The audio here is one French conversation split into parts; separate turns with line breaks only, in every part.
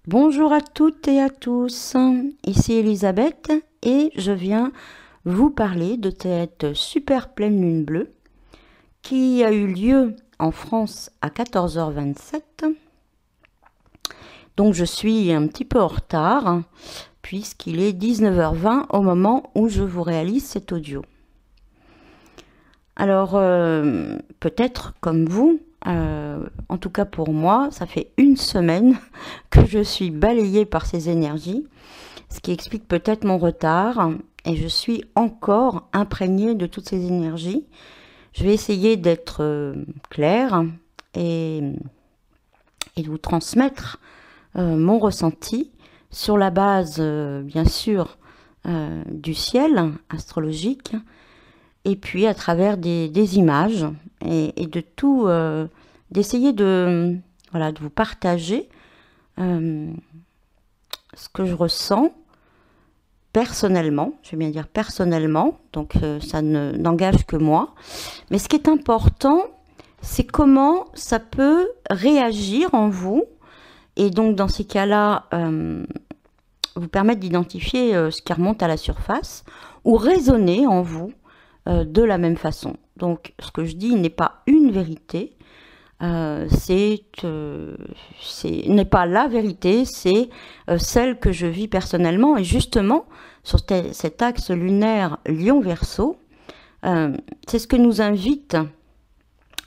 Bonjour à toutes et à tous, ici Elisabeth et je viens vous parler de cette super pleine lune bleue qui a eu lieu en France à 14h27. Donc je suis un petit peu en retard puisqu'il est 19h20 au moment où je vous réalise cet audio. Alors peut-être comme vous, en tout cas pour moi, ça fait une semaine que je suis balayée par ces énergies, ce qui explique peut-être mon retard, et je suis encore imprégnée de toutes ces énergies. Je vais essayer d'être claire et de vous transmettre mon ressenti sur la base, bien sûr, du ciel astrologique, et puis à travers des images, et de tout, d'essayer de vous partager ce que je ressens personnellement, je vais bien dire personnellement, donc ça n'engage que moi. Mais ce qui est important, c'est comment ça peut réagir en vous, et donc dans ces cas-là, vous permettre d'identifier ce qui remonte à la surface, ou résonner en vous de la même façon. Donc ce que je dis n'est pas une vérité, n'est pas la vérité, c'est celle que je vis personnellement. Et justement, sur cet axe lunaire Lion-Verseau, c'est ce que nous invite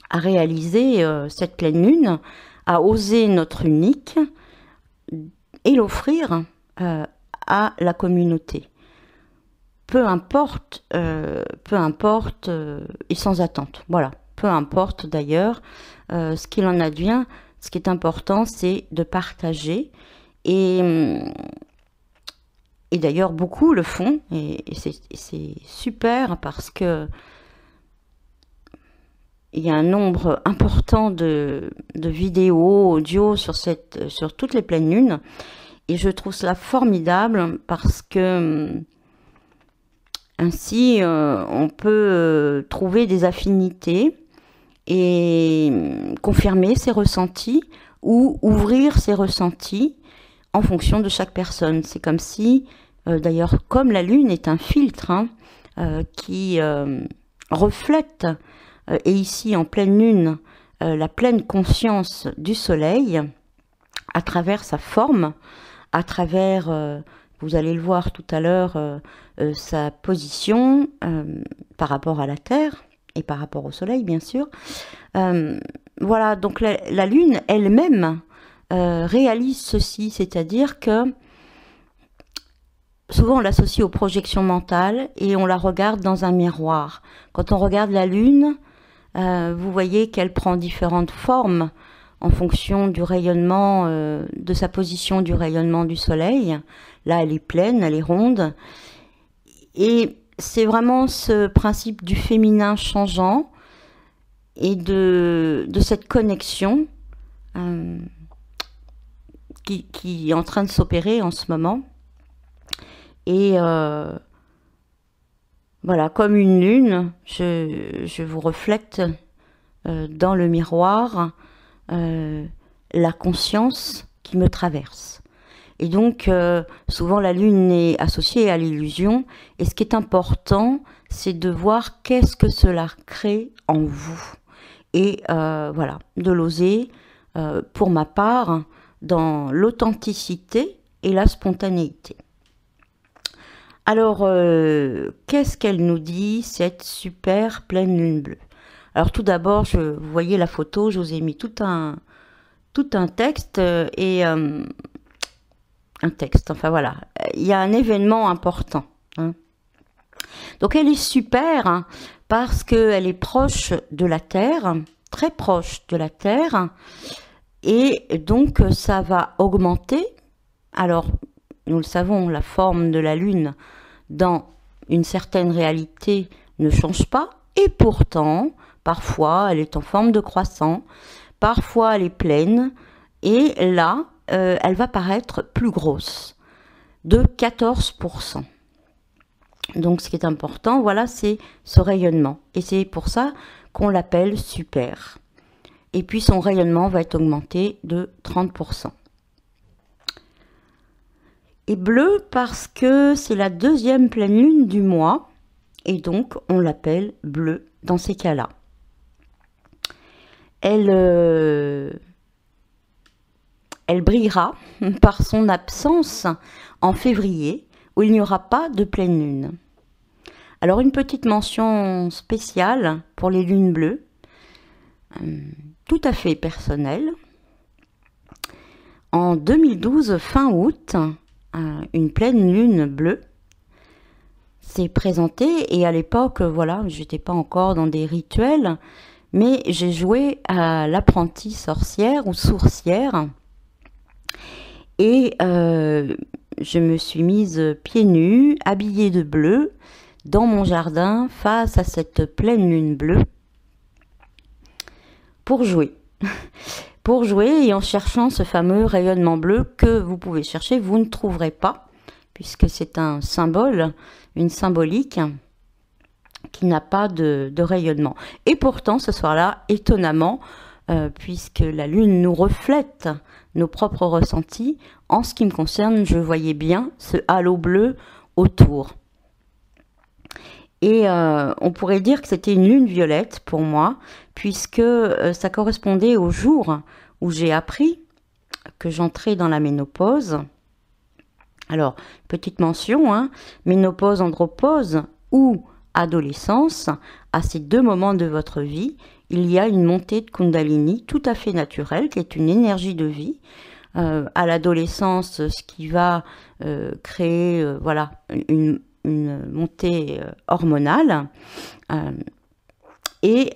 à réaliser cette pleine lune, à oser notre unique et l'offrir à la communauté. Peu importe, et sans attente. Voilà, peu importe d'ailleurs ce qu'il en advient. Ce qui est important, c'est de partager. Et d'ailleurs, beaucoup le font, et c'est super parce que il y a un nombre important de vidéos, audio sur toutes les pleines lunes. Et je trouve cela formidable parce que ainsi, on peut trouver des affinités et confirmer ses ressentis ou ouvrir ses ressentis en fonction de chaque personne. C'est comme si, d'ailleurs, comme la Lune est un filtre qui reflète, et ici en pleine Lune, la pleine conscience du Soleil, à travers sa forme, à travers, vous allez le voir tout à l'heure, sa position par rapport à la Terre et par rapport au Soleil, bien sûr. Voilà, donc la Lune elle-même réalise ceci, c'est-à-dire que souvent on l'associe aux projections mentales et on la regarde dans un miroir. Quand on regarde la Lune, vous voyez qu'elle prend différentes formes en fonction du rayonnement, de sa position du rayonnement du Soleil. Là, elle est pleine, elle est ronde. Et c'est vraiment ce principe du féminin changeant et de cette connexion qui est en train de s'opérer en ce moment. Et voilà, comme une lune, je vous reflète dans le miroir la conscience qui me traverse. Et donc, souvent, la lune est associée à l'illusion. Et ce qui est important, c'est de voir qu'est-ce que cela crée en vous. Et voilà, de l'oser, pour ma part, dans l'authenticité et la spontanéité. Alors, qu'est-ce qu'elle nous dit, cette super pleine lune bleue? Alors, tout d'abord, vous voyez la photo, je vous ai mis tout un texte et... un texte, enfin voilà, il y a un événement important. Donc elle est super parce qu'elle est proche de la Terre, très proche de la Terre, et donc ça va augmenter. Alors, nous le savons, la forme de la Lune dans une certaine réalité ne change pas, et pourtant, parfois elle est en forme de croissant, parfois elle est pleine, et là, elle va paraître plus grosse, de 14%. Donc ce qui est important, voilà, c'est ce rayonnement. Et c'est pour ça qu'on l'appelle super. Et puis son rayonnement va être augmenté de 30%. Et bleu parce que c'est la deuxième pleine lune du mois, et donc on l'appelle bleu dans ces cas-là. Elle brillera par son absence en février, où il n'y aura pas de pleine lune. Alors une petite mention spéciale pour les lunes bleues, tout à fait personnelle. En 2012, fin août, une pleine lune bleue s'est présentée, et à l'époque, voilà, j'étais pas encore dans des rituels, mais j'ai joué à l'apprentie sorcière ou sourcière, et je me suis mise pieds nus, habillée de bleu, dans mon jardin, face à cette pleine lune bleue, pour jouer. Pour jouer, et en cherchant ce fameux rayonnement bleu que vous pouvez chercher, vous ne trouverez pas, puisque c'est un symbole, une symbolique qui n'a pas de rayonnement. Et pourtant, ce soir-là, étonnamment, puisque la lune nous reflète nos propres ressentis, en ce qui me concerne, je voyais bien ce halo bleu autour. Et on pourrait dire que c'était une lune violette pour moi, puisque ça correspondait au jour où j'ai appris que j'entrais dans la ménopause. Alors, petite mention, hein, ménopause, andropause ou adolescence, à ces deux moments de votre vie, il y a une montée de Kundalini tout à fait naturelle, qui est une énergie de vie. À l'adolescence, ce qui va créer voilà, une montée hormonale, et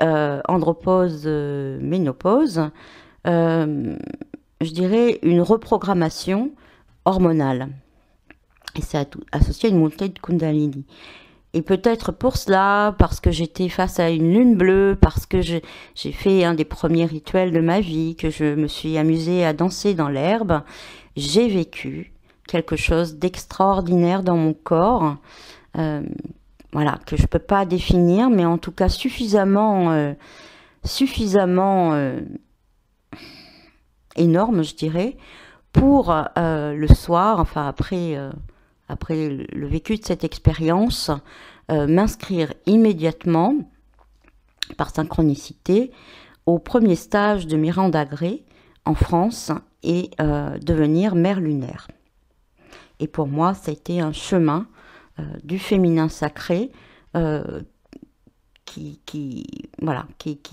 andropause, ménopause, je dirais une reprogrammation hormonale. Et c'est associé à une montée de Kundalini. Et peut-être pour cela, parce que j'étais face à une lune bleue, parce que j'ai fait un des premiers rituels de ma vie, que je me suis amusée à danser dans l'herbe, j'ai vécu quelque chose d'extraordinaire dans mon corps, voilà, que je ne peux pas définir, mais en tout cas suffisamment énorme, je dirais, pour le soir, enfin après le vécu de cette expérience, m'inscrire immédiatement, par synchronicité, au premier stage de Miranda Gray en France, et devenir mère lunaire. Et pour moi, ça a été un chemin du féminin sacré qui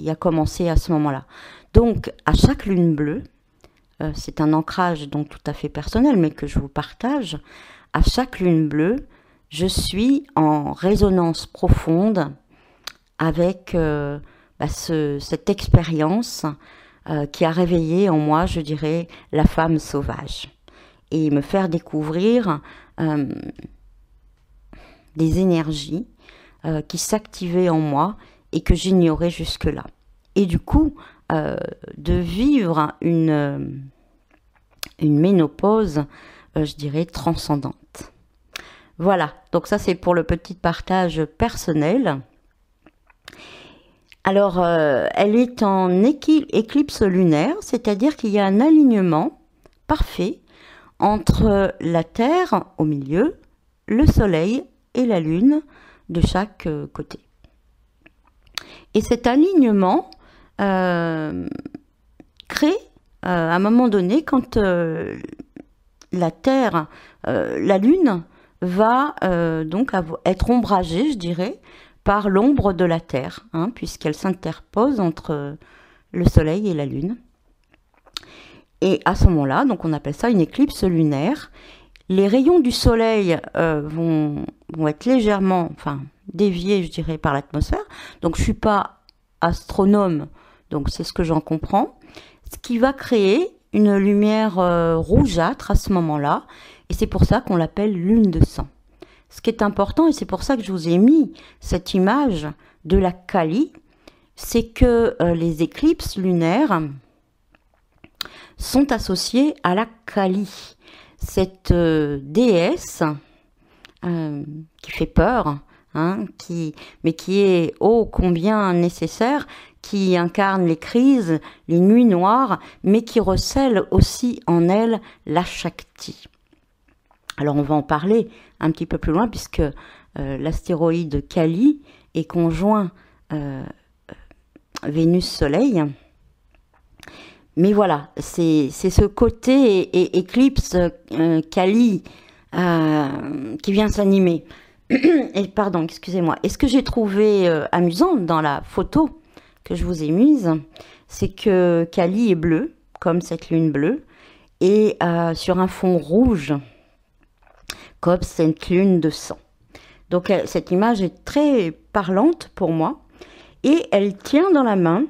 a commencé à ce moment-là. Donc, à chaque lune bleue, c'est un ancrage donc tout à fait personnel, mais que je vous partage. À chaque lune bleue, je suis en résonance profonde avec cette expérience qui a réveillé en moi, je dirais, la femme sauvage. Et me faire découvrir des énergies qui s'activaient en moi et que j'ignorais jusque-là. Et du coup, de vivre une ménopause, je dirais, transcendante. Voilà, donc ça c'est pour le petit partage personnel. Alors, elle est en éclipse lunaire, c'est-à-dire qu'il y a un alignement parfait entre la Terre au milieu, le Soleil et la Lune de chaque côté. Et cet alignement crée, à un moment donné, quand la Terre, la Lune va donc être ombragée, je dirais, par l'ombre de la Terre, hein, puisqu'elle s'interpose entre le Soleil et la Lune. Et à ce moment-là, donc on appelle ça une éclipse lunaire. Les rayons du Soleil vont être légèrement, déviés, je dirais, par l'atmosphère. Donc je ne suis pas astronome, donc c'est ce que j'en comprends. Ce qui va créer une lumière rougeâtre à ce moment-là, et c'est pour ça qu'on l'appelle lune de sang. Ce qui est important, et c'est pour ça que je vous ai mis cette image de la Kali, c'est que les éclipses lunaires sont associées à la Kali, cette déesse qui fait peur, hein, mais qui est ô combien nécessaire, qui incarne les crises, les nuits noires, mais qui recèle aussi en elle la Shakti. Alors on va en parler un petit peu plus loin puisque l'astéroïde Kali est conjoint Vénus-Soleil. Mais voilà, c'est ce côté éclipse Kali qui vient s'animer. Et pardon, excusez-moi. Et ce que j'ai trouvé amusant dans la photo que je vous ai mise, c'est que Kali est bleu, comme cette lune bleue, et sur un fond rouge, comme cette lune de sang. Donc cette image est très parlante pour moi, et elle tient dans la main,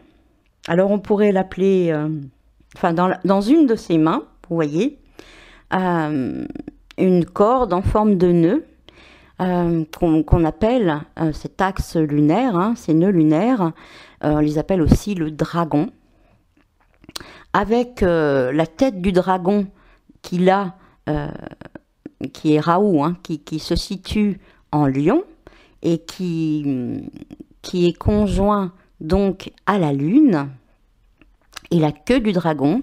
alors on pourrait l'appeler, enfin dans une de ses mains, vous voyez, une corde en forme de nœud, qu'on appelle cet axe lunaire, hein, ces nœuds lunaires, on les appelle aussi le dragon, avec la tête du dragon qu'il a, qui est Rahu, hein, qui se situe en Lion et qui est conjoint donc à la Lune, et la queue du dragon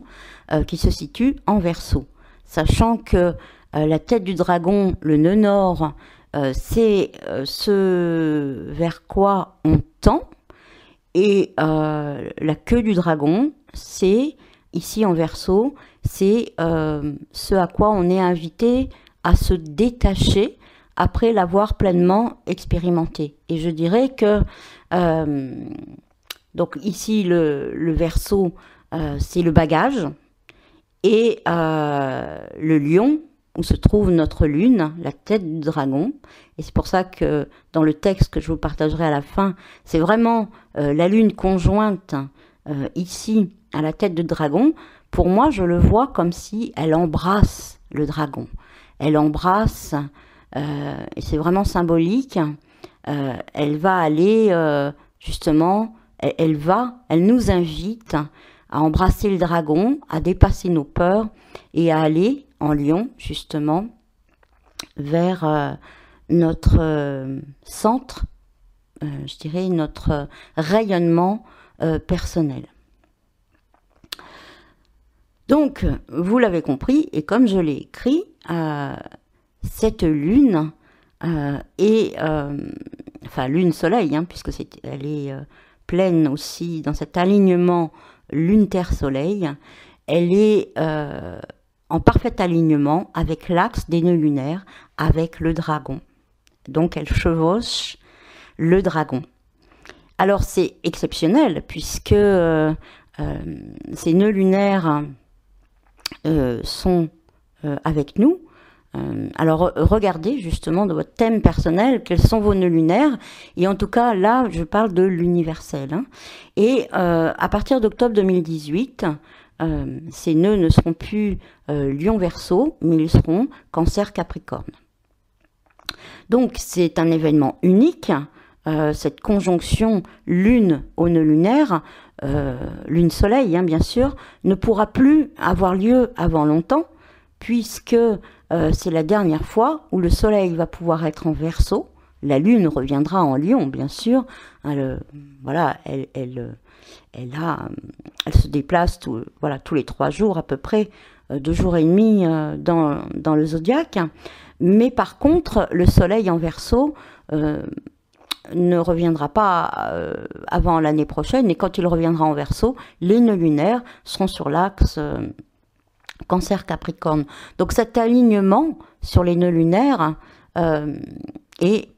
qui se situe en Verseau. Sachant que la tête du dragon, le nœud nord, c'est ce vers quoi on tend, et la queue du dragon, c'est, ici en Verseau, c'est ce à quoi on est invité à se détacher après l'avoir pleinement expérimenté. Et je dirais que, donc ici le Verseau, c'est le bagage, et le lion, où se trouve notre lune, la tête du dragon. Et c'est pour ça que dans le texte que je vous partagerai à la fin, c'est vraiment la lune conjointe ici à la tête de dragon. Pour moi, je le vois comme si elle embrasse le dragon. Elle embrasse, et c'est vraiment symbolique, elle va aller justement, elle nous invite à embrasser le dragon, à dépasser nos peurs et à aller en lion, justement, vers notre centre, je dirais notre rayonnement personnel. Donc, vous l'avez compris, et comme je l'ai écrit, cette lune est, enfin lune-soleil, hein, puisque elle est pleine aussi dans cet alignement lune-terre-soleil, elle est en parfait alignement avec l'axe des nœuds lunaires, avec le dragon. Donc elle chevauche le dragon. Alors c'est exceptionnel puisque ces nœuds lunaires sont avec nous. Alors regardez justement dans votre thème personnel quels sont vos nœuds lunaires, et en tout cas là je parle de l'universel, hein. Et à partir d'octobre 2018, ces nœuds ne seront plus Lion-Verseau, mais ils seront Cancer-Capricorne. Donc c'est un événement unique, cette conjonction lune au nœud lunaire, lune-soleil hein, bien sûr, ne pourra plus avoir lieu avant longtemps, puisque c'est la dernière fois où le soleil va pouvoir être en Verseau. La lune reviendra en Lion, bien sûr. Voilà, elle se déplace voilà, tous les 3 jours à peu près, 2 jours et demi dans le zodiaque. Mais par contre, le soleil en Verseau ne reviendra pas avant l'année prochaine. Et quand il reviendra en Verseau, les nœuds lunaires seront sur l'axe Cancer-Capricorne. Donc cet alignement sur les nœuds lunaires est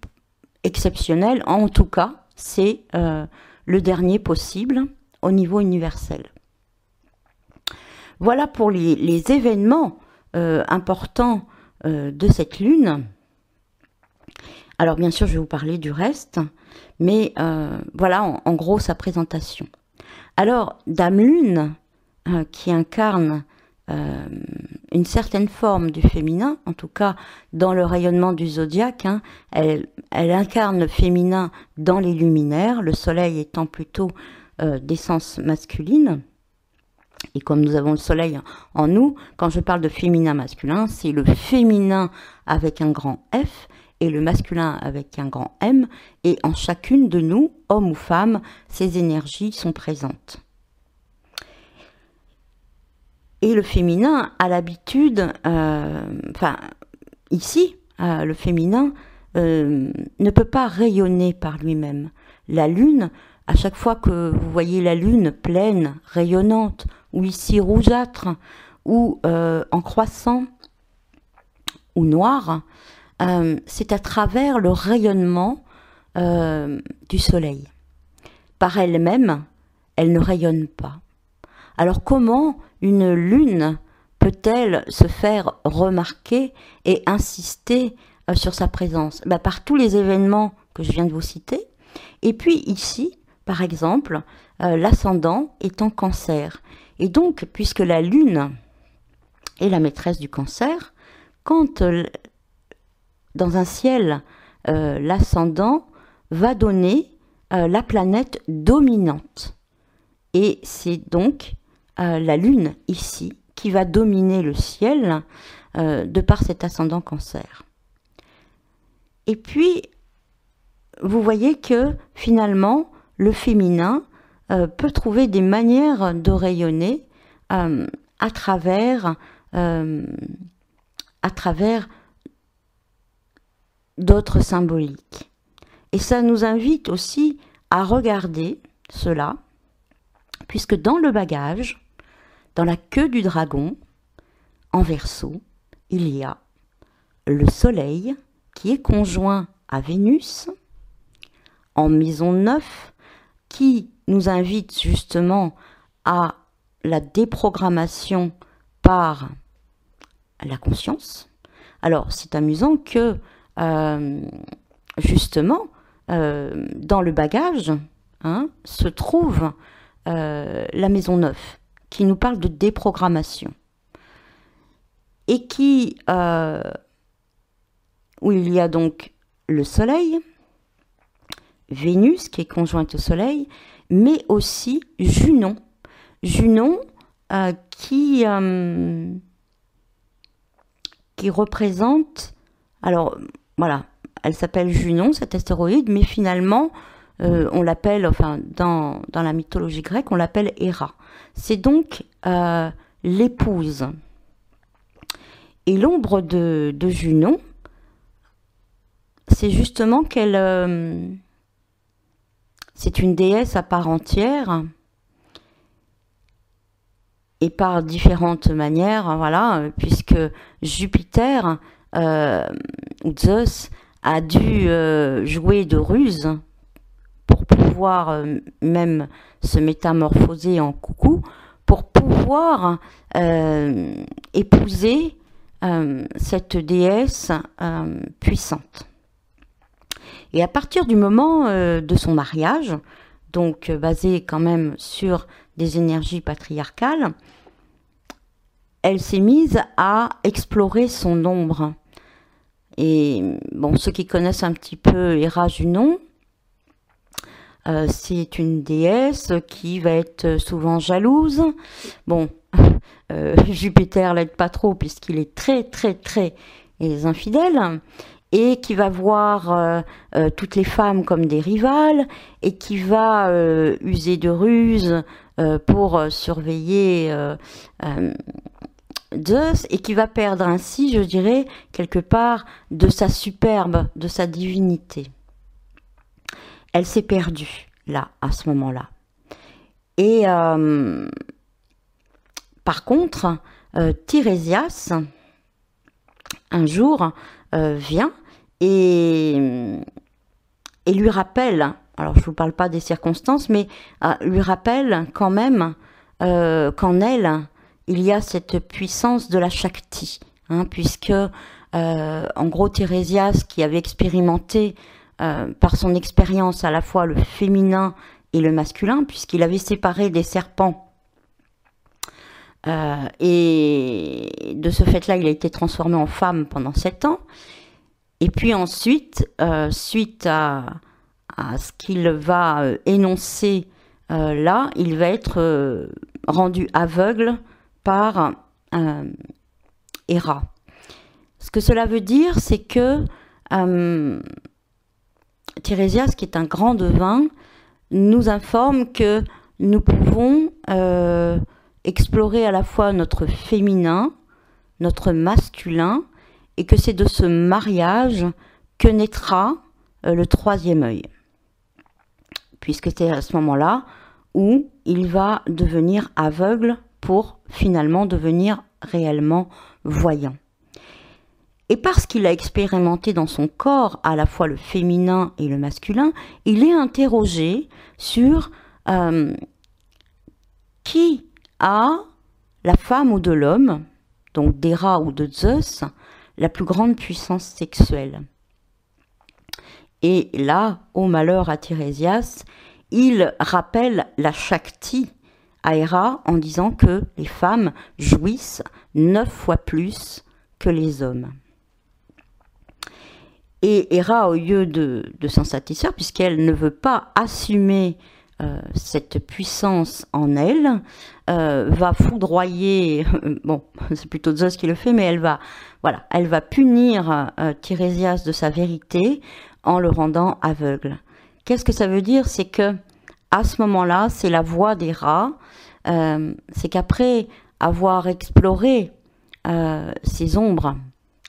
exceptionnel. En tout cas, c'est le dernier possible au niveau universel. Voilà pour les événements importants de cette lune. Alors bien sûr, je vais vous parler du reste, mais voilà en gros sa présentation. Alors, Dame Lune, qui incarne une certaine forme du féminin, en tout cas dans le rayonnement du zodiaque, hein, elle incarne le féminin dans les luminaires, le soleil étant plutôt d'essence masculine. Et comme nous avons le soleil en nous, quand je parle de féminin masculin, c'est le féminin avec un grand F et le masculin avec un grand M. Et en chacune de nous, homme ou femme, ces énergies sont présentes. Et le féminin a l'habitude, enfin, ici, le féminin ne peut pas rayonner par lui-même. La lune, à chaque fois que vous voyez la lune pleine, rayonnante, ou ici rougeâtre, ou en croissant, ou noir, c'est à travers le rayonnement du soleil. Par elle-même, elle ne rayonne pas. Alors comment une lune peut-elle se faire remarquer et insister sur sa présence? Par tous les événements que je viens de vous citer. Et puis ici, par exemple, l'ascendant est en Cancer. Et donc, puisque la lune est la maîtresse du Cancer, quand dans un ciel, l'ascendant va donner la planète dominante. Et c'est donc la lune ici qui va dominer le ciel de par cet ascendant Cancer. Et puis, vous voyez que finalement, le féminin peut trouver des manières de rayonner à travers d'autres symboliques. Et ça nous invite aussi à regarder cela, puisque dans le bagage, dans la queue du dragon, en Verseau, il y a le soleil qui est conjoint à Vénus, en maison 9, qui nous invite justement à la déprogrammation par la conscience. Alors, c'est amusant que, justement, dans le bagage, se trouve la maison 9, qui nous parle de déprogrammation. Et qui, où il y a donc le soleil, Vénus qui est conjointe au soleil, mais aussi Junon. Junon qui représente, alors voilà, elle s'appelle Junon, cet astéroïde, mais finalement, on l'appelle, enfin, dans la mythologie grecque, on l'appelle Héra. C'est donc l'épouse. Et l'ombre de Junon, c'est justement qu'elle... c'est une déesse à part entière, et par différentes manières, voilà, puisque Jupiter, ou Zeus, a dû jouer de ruses pour pouvoir même se métamorphoser en coucou, pour pouvoir épouser cette déesse puissante. Et à partir du moment de son mariage, donc basé quand même sur des énergies patriarcales, elle s'est mise à explorer son ombre. Et bon, ceux qui connaissent un petit peu Héra Junon, c'est une déesse qui va être souvent jalouse. Bon, Jupiter l'aide pas trop puisqu'il est très infidèle, et qui va voir toutes les femmes comme des rivales, et qui va user de ruses pour surveiller Zeus, et qui va perdre ainsi, je dirais, quelque part de sa superbe, de sa divinité. Elle s'est perdue, là, à ce moment-là. Et par contre, Tirésias, un jour, vient et lui rappelle, alors je ne vous parle pas des circonstances, mais lui rappelle quand même qu'en elle, il y a cette puissance de la Shakti, puisque, en gros, Tirésias, qui avait expérimenté par son expérience à la fois le féminin et le masculin, puisqu'il avait séparé des serpents, et de ce fait-là, il a été transformé en femme pendant 7 ans. Et puis ensuite, suite à ce qu'il va énoncer là, il va être rendu aveugle par Héra. Ce que cela veut dire, c'est que Tirésias, qui est un grand devin, nous informe que nous pouvons explorer à la fois notre féminin, notre masculin, et que c'est de ce mariage que naîtra le troisième œil, puisque c'est à ce moment-là où il va devenir aveugle pour finalement devenir réellement voyant. Et parce qu'il a expérimenté dans son corps à la fois le féminin et le masculin, il est interrogé sur qui a, la femme ou de l'homme, donc d'Héra ou de Zeus, la plus grande puissance sexuelle. Et là, au malheur à Tirésias, il rappelle la Shakti à Héra en disant que les femmes jouissent 9 fois plus que les hommes. Et Héra, au lieu de s'en satisfaire, puisqu'elle ne veut pas assumer cette puissance en elle, va foudroyer, bon, c'est plutôt Zeus qui le fait, mais elle va punir Tirésias de sa vérité en le rendant aveugle. Qu'est-ce que ça veut dire? C'est que à ce moment-là, c'est la voie d'Héra, c'est qu'après avoir exploré ces ombres,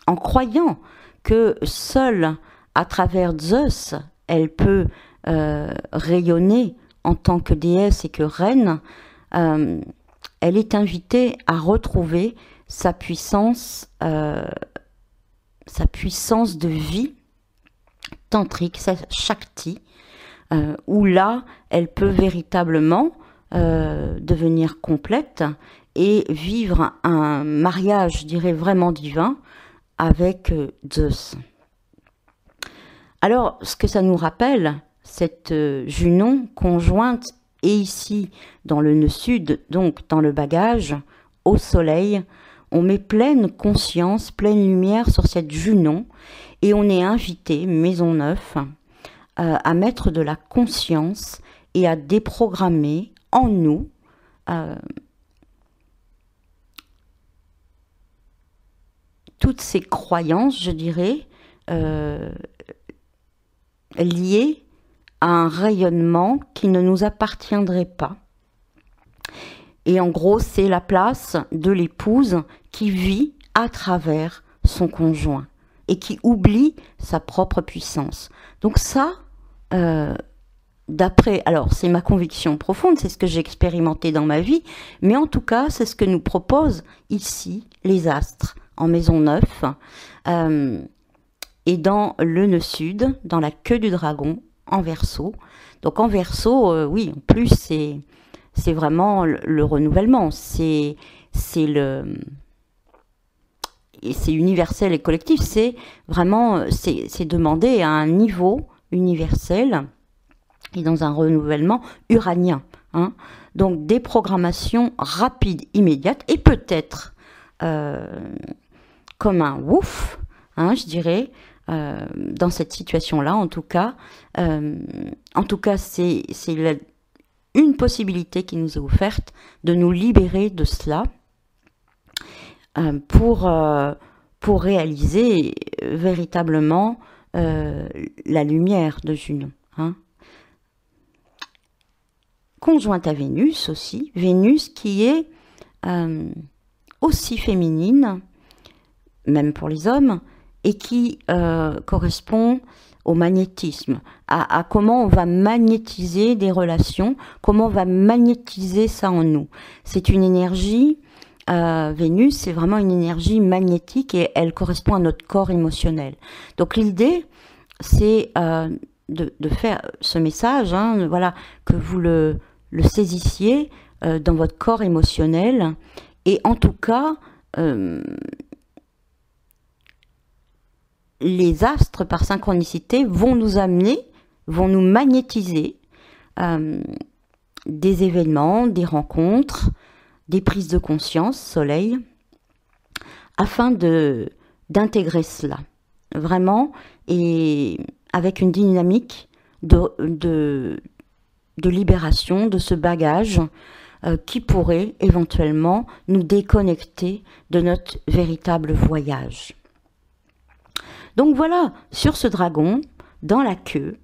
en croyant que seule à travers Zeus, elle peut rayonner en tant que déesse et que reine, elle est invitée à retrouver sa puissance de vie tantrique, sa Shakti, où là, elle peut véritablement devenir complète et vivre un mariage, je dirais, vraiment divin avec Zeus. Alors, ce que ça nous rappelle, cette Junon conjointe est ici dans le nœud sud, donc dans le bagage, au soleil. On met pleine conscience, pleine lumière sur cette Junon et on est invité, Maison 9, à mettre de la conscience et à déprogrammer en nous toutes ces croyances, je dirais, liées à un rayonnement qui ne nous appartiendrait pas. Et en gros, c'est la place de l'épouse qui vit à travers son conjoint et qui oublie sa propre puissance. Donc ça, d'après, alors c'est ma conviction profonde, c'est ce que j'ai expérimenté dans ma vie, mais en tout cas, c'est ce que nous proposent ici les astres en Maison 9 et dans le nœud sud, dans la queue du dragon, en Verseau. Donc en Verseau, oui, en plus, c'est vraiment le renouvellement, c'est universel et collectif, c'est vraiment, c'est demandé à un niveau universel et dans un renouvellement uranien. Hein. Donc des programmations rapides, immédiates, et peut-être comme un ouf, hein, je dirais, dans cette situation-là, en tout cas, c'est une possibilité qui nous est offerte de nous libérer de cela pour réaliser véritablement la lumière de Junon. Hein. Conjointe à Vénus aussi, Vénus qui est aussi féminine, même pour les hommes, et qui correspond au magnétisme, à comment on va magnétiser des relations, comment on va magnétiser ça en nous. C'est une énergie, Vénus, c'est vraiment une énergie magnétique et elle correspond à notre corps émotionnel. Donc l'idée, c'est de faire ce message, hein, voilà, que vous le saisissiez dans votre corps émotionnel, et en tout cas, les astres, par synchronicité, vont nous amener, vont nous magnétiser des événements, des rencontres, des prises de conscience, soleil, afin d'intégrer cela, vraiment, et avec une dynamique de libération de ce bagage qui pourrait éventuellement nous déconnecter de notre véritable voyage. Donc voilà, sur ce dragon, dans la queue,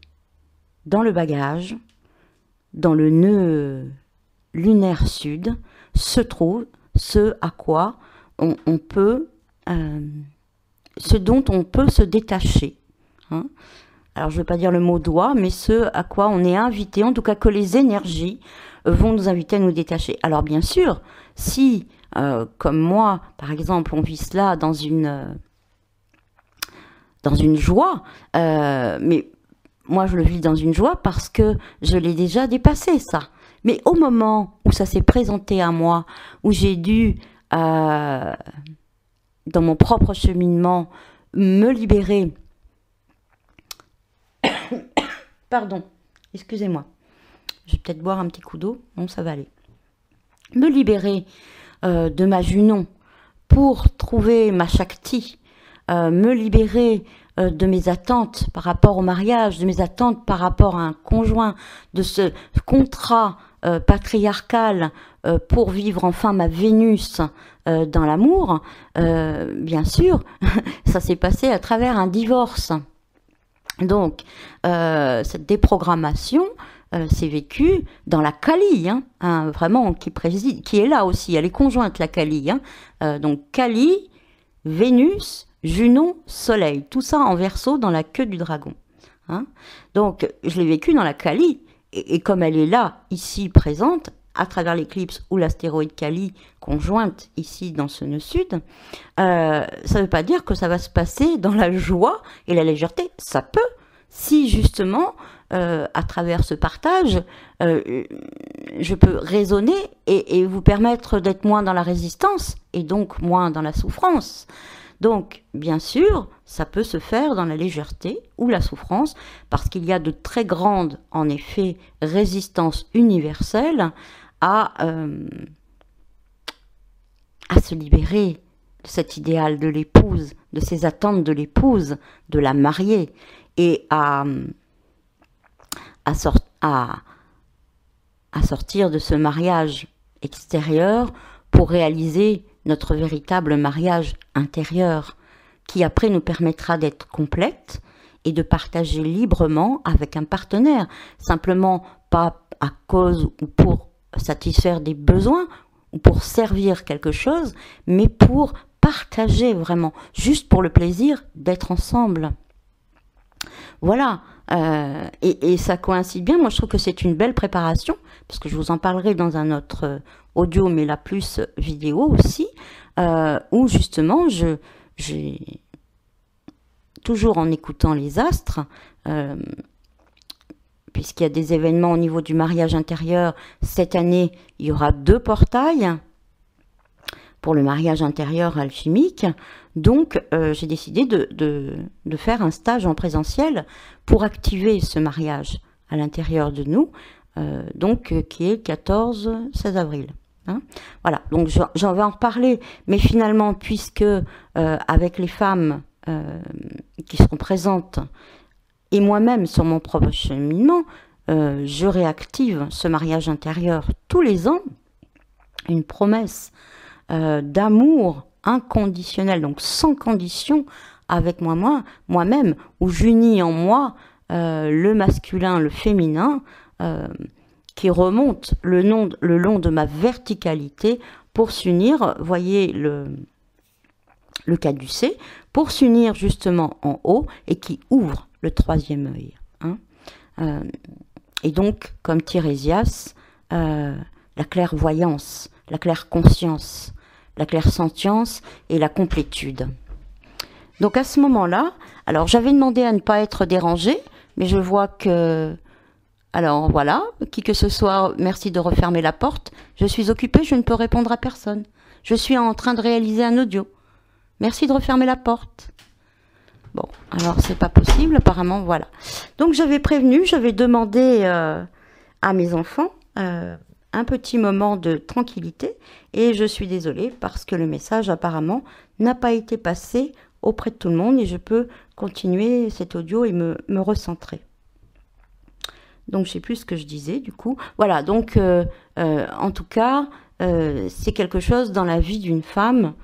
dans le bagage, dans le nœud lunaire sud, se trouve ce à quoi on peut ce dont on peut se détacher. Hein. Alors, je ne veux pas dire le mot doigt, mais ce à quoi on est invité, en tout cas que les énergies vont nous inviter à nous détacher. Alors, bien sûr, si, comme moi, par exemple, on vit cela dans une joie, mais moi, je le vis dans une joie parce que je l'ai déjà dépassé, ça. Mais au moment où ça s'est présenté à moi, où j'ai dû, dans mon propre cheminement, me libérer. Pardon, excusez-moi. Je vais peut-être boire un petit coup d'eau. Bon, ça va aller. Me libérer de ma Junon pour trouver ma Shakti. Me libérer de mes attentes par rapport au mariage, de mes attentes par rapport à un conjoint, de ce contrat patriarcal pour vivre enfin ma Vénus dans l'amour, bien sûr, ça s'est passé à travers un divorce. Donc, cette déprogrammation s'est vécue dans la Kali, vraiment qui préside, qui est là aussi, elle est conjointe la Kali. Donc Kali, Vénus, Junon, Soleil, tout ça en Verseau dans la queue du dragon. Donc, je l'ai vécu dans la Kali, et comme elle est là, ici, présente, à travers l'éclipse ou l'astéroïde Kali, conjointe ici dans ce nœud sud, ça ne veut pas dire que ça va se passer dans la joie et la légèreté. Ça peut, si justement, à travers ce partage, je peux raisonner et vous permettre d'être moins dans la résistance et donc moins dans la souffrance. Donc, bien sûr, ça peut se faire dans la légèreté ou la souffrance, parce qu'il y a de très grandes, en effet, résistances universelles à se libérer de cet idéal de l'épouse, de ces attentes de l'épouse, de la mariée, et à sortir de ce mariage extérieur pour réaliser notre véritable mariage intérieur, qui après nous permettra d'être complète et de partager librement avec un partenaire, simplement pas à cause ou pour satisfaire des besoins ou pour servir quelque chose, mais pour partager vraiment, juste pour le plaisir d'être ensemble. Voilà, et ça coïncide bien. Moi, je trouve que c'est une belle préparation, parce que je vous en parlerai dans un autre audio, mais là plus vidéo aussi, où justement, j'ai toujours en écoutant les astres, puisqu'il y a des événements au niveau du mariage intérieur. Cette année, il y aura 2 portails pour le mariage intérieur alchimique. Donc, j'ai décidé de faire un stage en présentiel pour activer ce mariage à l'intérieur de nous, qui est 14-16 avril. Voilà, donc j'en vais en reparler, mais finalement, puisque avec les femmes qui seront présentes et moi-même sur mon propre cheminement, je réactive ce mariage intérieur tous les ans, une promesse d'amour inconditionnel, donc sans condition, avec moi-même, où j'unis en moi le masculin, le féminin, qui remonte le long de ma verticalité pour s'unir, voyez le caducé, pour s'unir justement en haut et qui ouvre le 3e œil. Et donc, comme Tirésias, la clairvoyance, la claire-conscience, la clair-sentience et la complétude. Donc à ce moment-là, alors j'avais demandé à ne pas être dérangée, mais je vois que... Alors voilà, qui que ce soit, merci de refermer la porte. Je suis occupée, je ne peux répondre à personne. Je suis en train de réaliser un audio. Merci de refermer la porte. Bon, alors c'est pas possible, apparemment, voilà. Donc j'avais prévenu, j'avais demandé à mes enfants un petit moment de tranquillité, et je suis désolée parce que le message apparemment n'a pas été passé auprès de tout le monde, et je peux continuer cet audio et me recentrer. Donc je sais plus ce que je disais du coup. Voilà, donc en tout cas, c'est quelque chose dans la vie d'une femme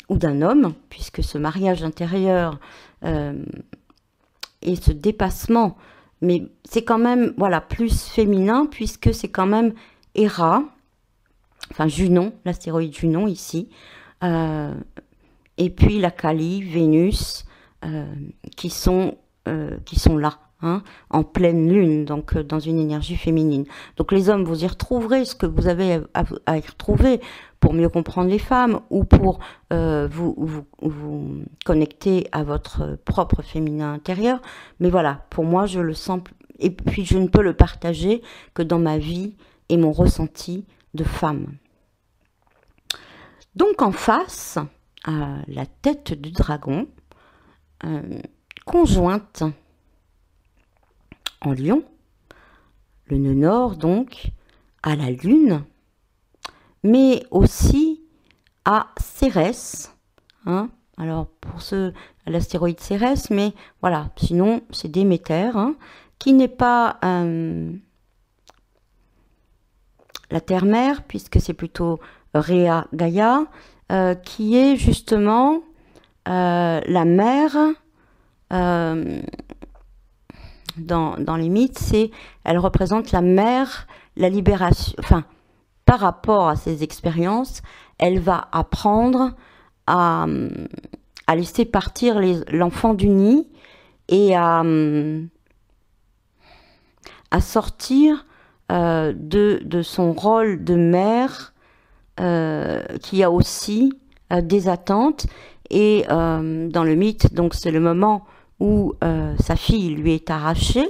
ou d'un homme, puisque ce mariage intérieur et ce dépassement, mais c'est quand même voilà plus féminin, puisque c'est quand même Héra, enfin Junon, l'astéroïde Junon ici, et et puis la Kali, Vénus, qui sont là, hein, en pleine lune, donc dans une énergie féminine. Donc les hommes, vous y retrouverez ce que vous avez à y retrouver pour mieux comprendre les femmes ou pour vous connecter à votre propre féminin intérieur. Mais voilà, pour moi, je le sens, et puis je ne peux le partager que dans ma vie et mon ressenti de femme. Donc en face, à la tête du dragon, conjointe en lion, le nœud nord donc, à la lune, mais aussi à Cérès, hein. Alors pour ceux à l'astéroïde Cérès, mais voilà, sinon c'est Déméter, hein, qui n'est pas la terre-mère, puisque c'est plutôt Rhea Gaïa, qui est justement la mère. Dans les mythes, elle représente la mère, la libération, enfin, par rapport à ses expériences, elle va apprendre à laisser partir l'enfant du nid et à sortir de son rôle de mère, qui a aussi des attentes. Et dans le mythe, donc c'est le moment où sa fille lui est arrachée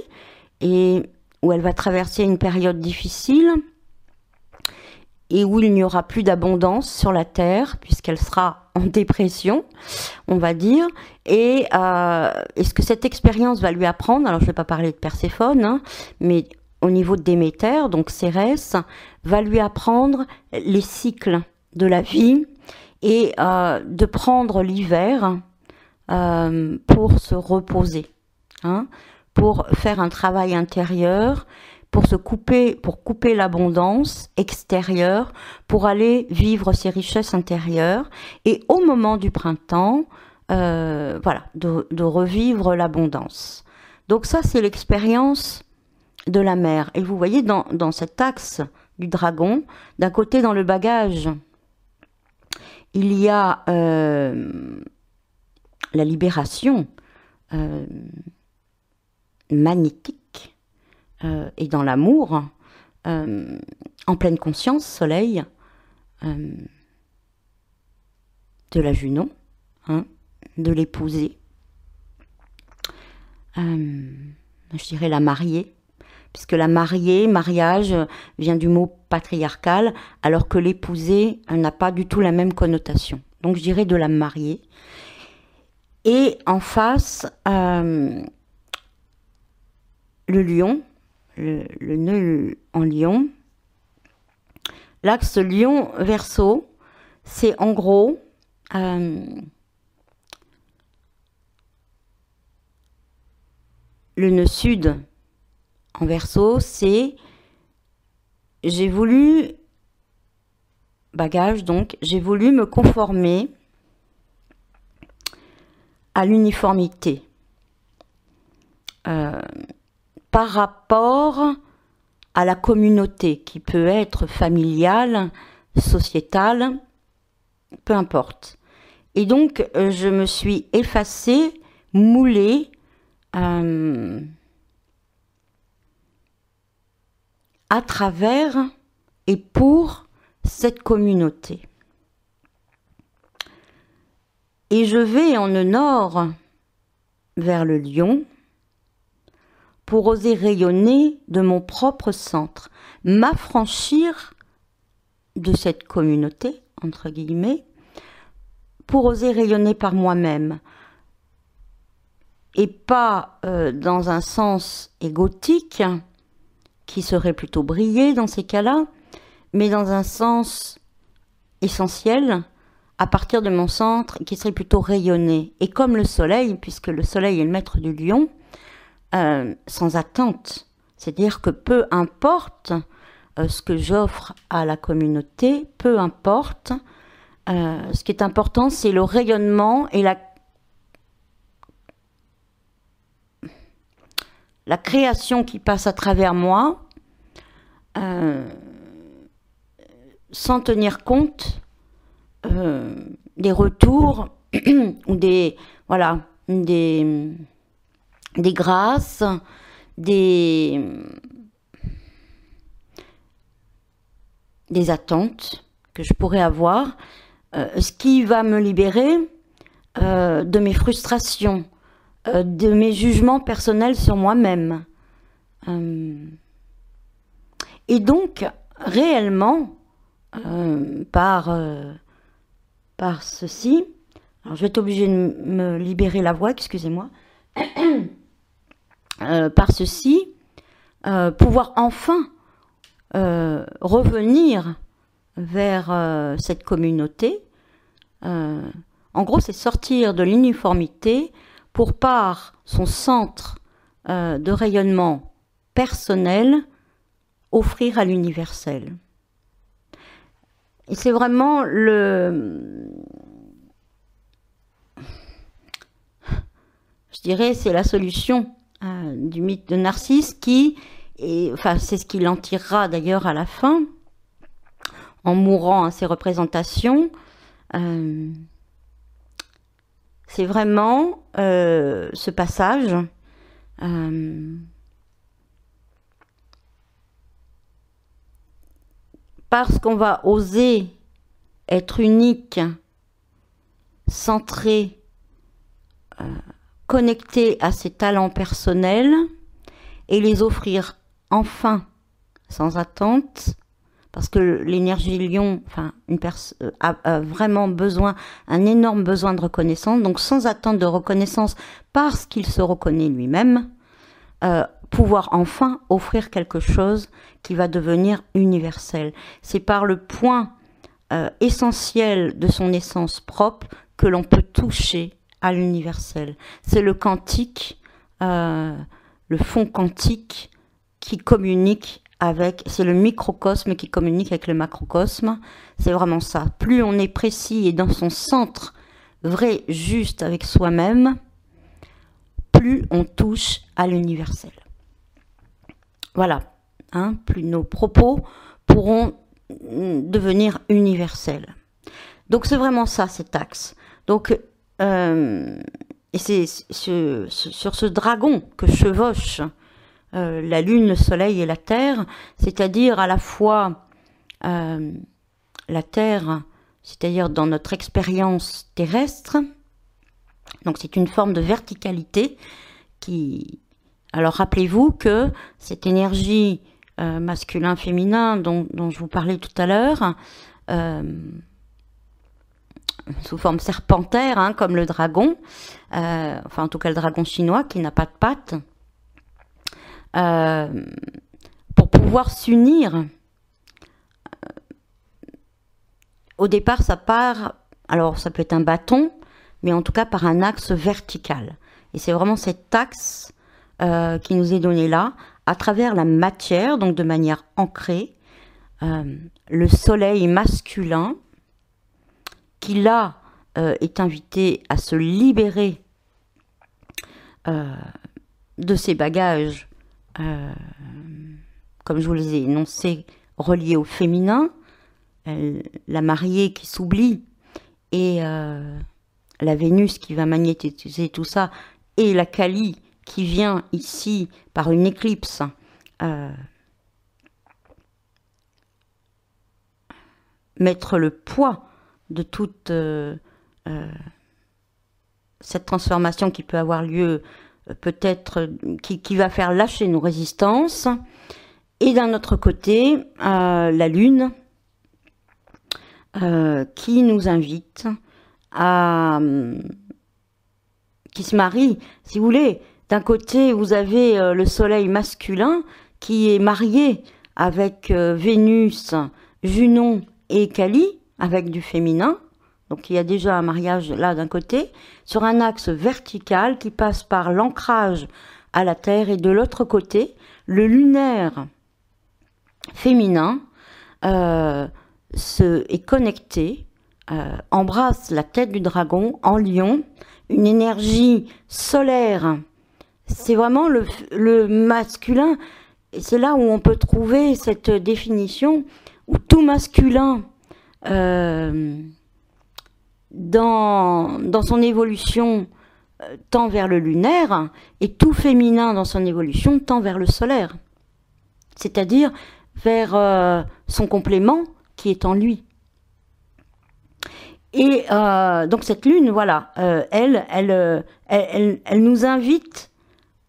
et où elle va traverser une période difficile et où il n'y aura plus d'abondance sur la terre puisqu'elle sera en dépression, on va dire. Et ce que cette expérience va lui apprendre, alors je ne vais pas parler de Perséphone, hein, mais au niveau de Déméter, donc Cérès, va lui apprendre les cycles de la vie et de prendre l'hiver pour se reposer, hein, pour faire un travail intérieur, pour couper l'abondance extérieure, pour aller vivre ses richesses intérieures, et au moment du printemps, voilà, de revivre l'abondance. Donc ça, c'est l'expérience de la mère. Et vous voyez dans cet axe du dragon, d'un côté dans le bagage, il y a la libération magnétique, et dans l'amour, en pleine conscience, soleil, de la Junon, hein, de l'épouser, je dirais la mariée, puisque la mariée, mariage, vient du mot patriarcal, alors que l'épouser n'a pas du tout la même connotation. Donc je dirais de la mariée. Et en face, le lion, le nœud en lion. L'axe lion-verseau, c'est en gros le nœud sud en verseau, c'est j'ai voulu, bagage donc, j'ai voulu me conformer à l'uniformité par rapport à la communauté qui peut être familiale, sociétale, peu importe. Et donc, je me suis effacée, moulée à travers et pour cette communauté. Et je vais en le nord vers le lion pour oser rayonner de mon propre centre, m'affranchir de cette communauté, entre guillemets, pour oser rayonner par moi-même. Et pas dans un sens égotique, qui serait plutôt briller dans ces cas-là, mais dans un sens essentiel, à partir de mon centre, qui serait plutôt rayonner. Et comme le soleil, puisque le soleil est le maître du lion, sans attente. C'est-à-dire que peu importe ce que j'offre à la communauté, peu importe, ce qui est important, c'est le rayonnement et la création qui passe à travers moi, sans tenir compte des retours ou des, voilà, des grâces, des attentes que je pourrais avoir, ce qui va me libérer de mes frustrations, de mes jugements personnels sur moi-même. Et donc, réellement, par ceci, alors je vais être obligée de me libérer la voix, excusez-moi, par ceci, pouvoir enfin revenir vers cette communauté. En gros, c'est sortir de l'uniformité pour par son centre de rayonnement personnel offrir à l'universel. Et c'est vraiment je dirais, c'est la solution du mythe de Narcisse qui, enfin, c'est ce qu'il en tirera d'ailleurs à la fin, en mourant à ses représentations. C'est vraiment ce passage parce qu'on va oser être unique, centré, connecté à ses talents personnels et les offrir enfin sans attente, parce que l'énergie lion, enfin, a vraiment besoin, un énorme besoin de reconnaissance, donc sans attente de reconnaissance parce qu'il se reconnaît lui-même, pouvoir enfin offrir quelque chose qui va devenir universel. C'est par le point essentiel de son essence propre que l'on peut toucher à l'universel. C'est le quantique, le fond quantique qui communique avec, c'est le microcosme qui communique avec le macrocosme. C'est vraiment ça. Plus on est précis et dans son centre, vrai, juste avec soi-même, plus on touche à l'universel. Voilà. Hein, plus nos propos pourront devenir universels. Donc c'est vraiment ça, cet axe. Donc, et c'est sur ce dragon que chevauche la Lune, le Soleil et la Terre, c'est-à-dire à la fois la Terre, c'est-à-dire dans notre expérience terrestre. Donc c'est une forme de verticalité qui... Alors rappelez-vous que cette énergie masculin-féminin dont je vous parlais tout à l'heure, sous forme serpentaire, hein, comme le dragon, enfin en tout cas le dragon chinois qui n'a pas de pattes, pour pouvoir s'unir. Au départ, ça part, alors ça peut être un bâton, mais en tout cas par un axe vertical. Et c'est vraiment cet axe qui nous est donné là, à travers la matière, donc de manière ancrée, le soleil masculin, qui là est invité à se libérer de ses bagages, comme je vous les ai énoncés, reliés au féminin, la mariée qui s'oublie, et la Vénus qui va magnétiser tout ça, et la Kali qui vient ici par une éclipse mettre le poids de toute cette transformation qui peut avoir lieu, peut-être qui va faire lâcher nos résistances. Et d'un autre côté, la Lune qui nous invite à... qui se marie, si vous voulez. D'un côté, vous avez le soleil masculin qui est marié avec Vénus, Junon et Kali, avec du féminin. Donc il y a déjà un mariage là d'un côté, sur un axe vertical qui passe par l'ancrage à la Terre. Et de l'autre côté, le lunaire féminin est connecté, embrasse la tête du dragon en lion, une énergie solaire. C'est vraiment le masculin, et c'est là où on peut trouver cette définition, où tout masculin dans son évolution tend vers le lunaire, et tout féminin dans son évolution tend vers le solaire, c'est-à-dire vers son complément qui est en lui. Et donc cette lune, voilà, elle nous invite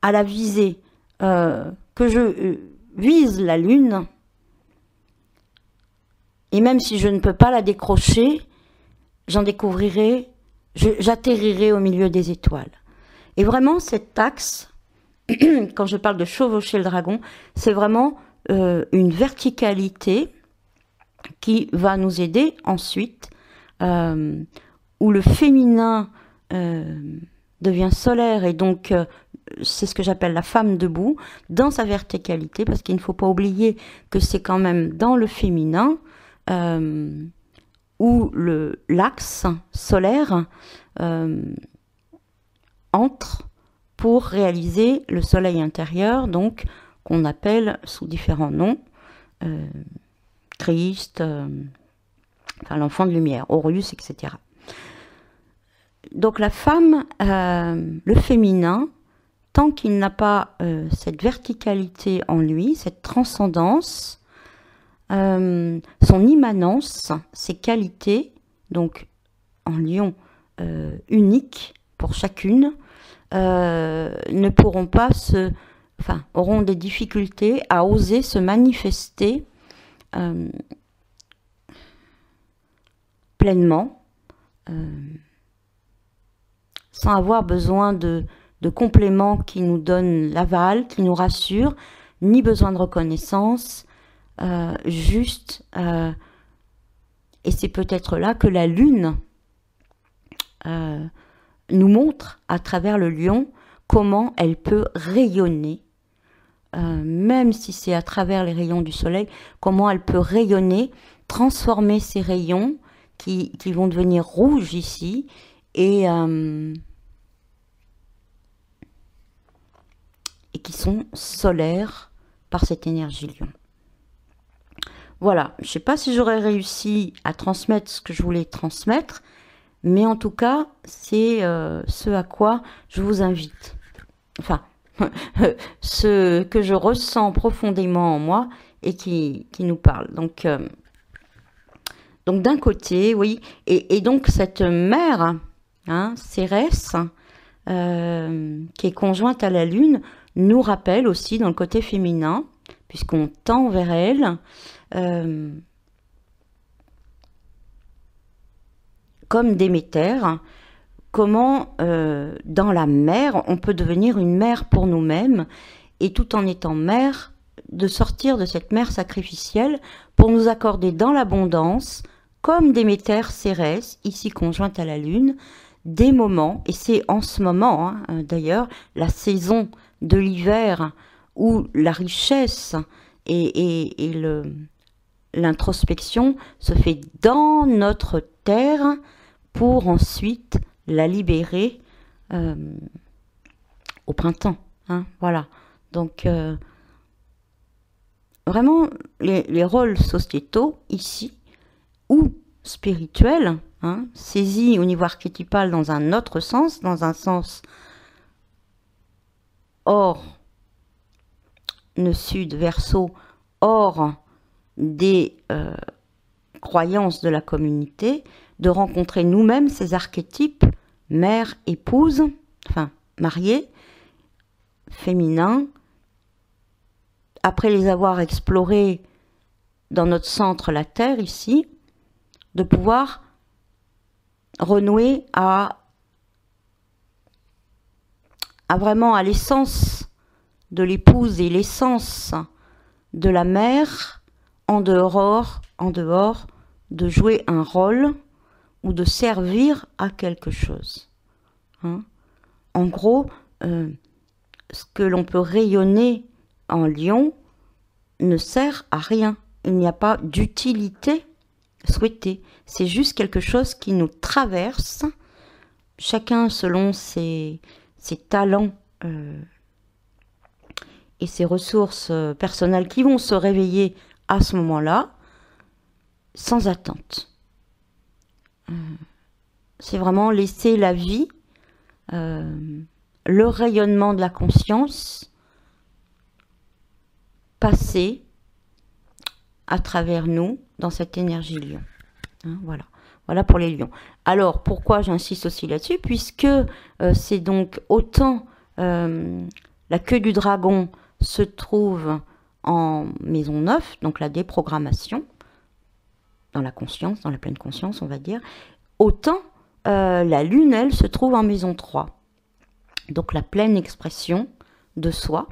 à la viser, que je vise la lune, et même si je ne peux pas la décrocher, j'en découvrirai, j'atterrirai au milieu des étoiles. Et vraiment, cet axe, quand je parle de chevaucher le dragon, c'est vraiment une verticalité qui va nous aider ensuite, où le féminin devient solaire, et donc c'est ce que j'appelle la femme debout, dans sa verticalité, parce qu'il ne faut pas oublier que c'est quand même dans le féminin où l'axe solaire entre pour réaliser le soleil intérieur, donc qu'on appelle sous différents noms, Christ, enfin, l'enfant de lumière, Horus, etc. Donc la femme, le féminin, tant qu'il n'a pas cette verticalité en lui, cette transcendance, son immanence, ses qualités, donc en lion unique pour chacune, ne pourront pas auront des difficultés à oser se manifester pleinement, sans avoir besoin de compléments qui nous donnent l'aval, qui nous rassurent, ni besoin de reconnaissance, juste, et c'est peut-être là que la lune nous montre à travers le lion comment elle peut rayonner, même si c'est à travers les rayons du soleil, comment elle peut rayonner, transformer ces rayons qui vont devenir rouges ici, et qui sont solaires par cette énergie lion. Voilà, je ne sais pas si j'aurais réussi à transmettre ce que je voulais transmettre, mais en tout cas, c'est ce à quoi je vous invite. Enfin, ce que je ressens profondément en moi et qui nous parle. Donc d'un côté, oui, et donc cette mère, hein, Cérès, qui est conjointe à la lune, nous rappelle aussi dans le côté féminin, puisqu'on tend vers elle, comme Déméter, comment dans la mère, on peut devenir une mère pour nous-mêmes, et tout en étant mère, de sortir de cette mère sacrificielle pour nous accorder dans l'abondance, comme Déméter, Cérès, ici conjointe à la lune, des moments, et c'est en ce moment, hein, d'ailleurs, la saison de l'hiver, où la richesse et l'introspection se fait dans notre terre pour ensuite la libérer au printemps. Hein, voilà. Donc, vraiment, les rôles sociétaux, ici, ou spirituels, hein, saisis au niveau archétypal dans un autre sens, dans un sens hors nœud sud, verseau, hors des croyances de la communauté, de rencontrer nous-mêmes ces archétypes, mère, épouse, enfin mariée, féminin, après les avoir explorés dans notre centre, la Terre, ici, de pouvoir renouer à vraiment à l'essence de l'épouse et l'essence de la mère, en dehors de jouer un rôle ou de servir à quelque chose. Hein, en gros, ce que l'on peut rayonner en lion ne sert à rien. Il n'y a pas d'utilité souhaitée. C'est juste quelque chose qui nous traverse, chacun selon ses talents et ses ressources personnelles qui vont se réveiller à ce moment-là, sans attente. c'est vraiment laisser la vie, le rayonnement de la conscience passer à travers nous dans cette énergie lion. Hein, voilà. Voilà pour les lions. Alors, pourquoi j'insiste aussi là-dessus? Puisque c'est donc autant la queue du dragon se trouve en maison 9, donc la déprogrammation, dans la conscience, dans la pleine conscience, on va dire, autant la lune, elle, se trouve en maison 3. Donc la pleine expression de soi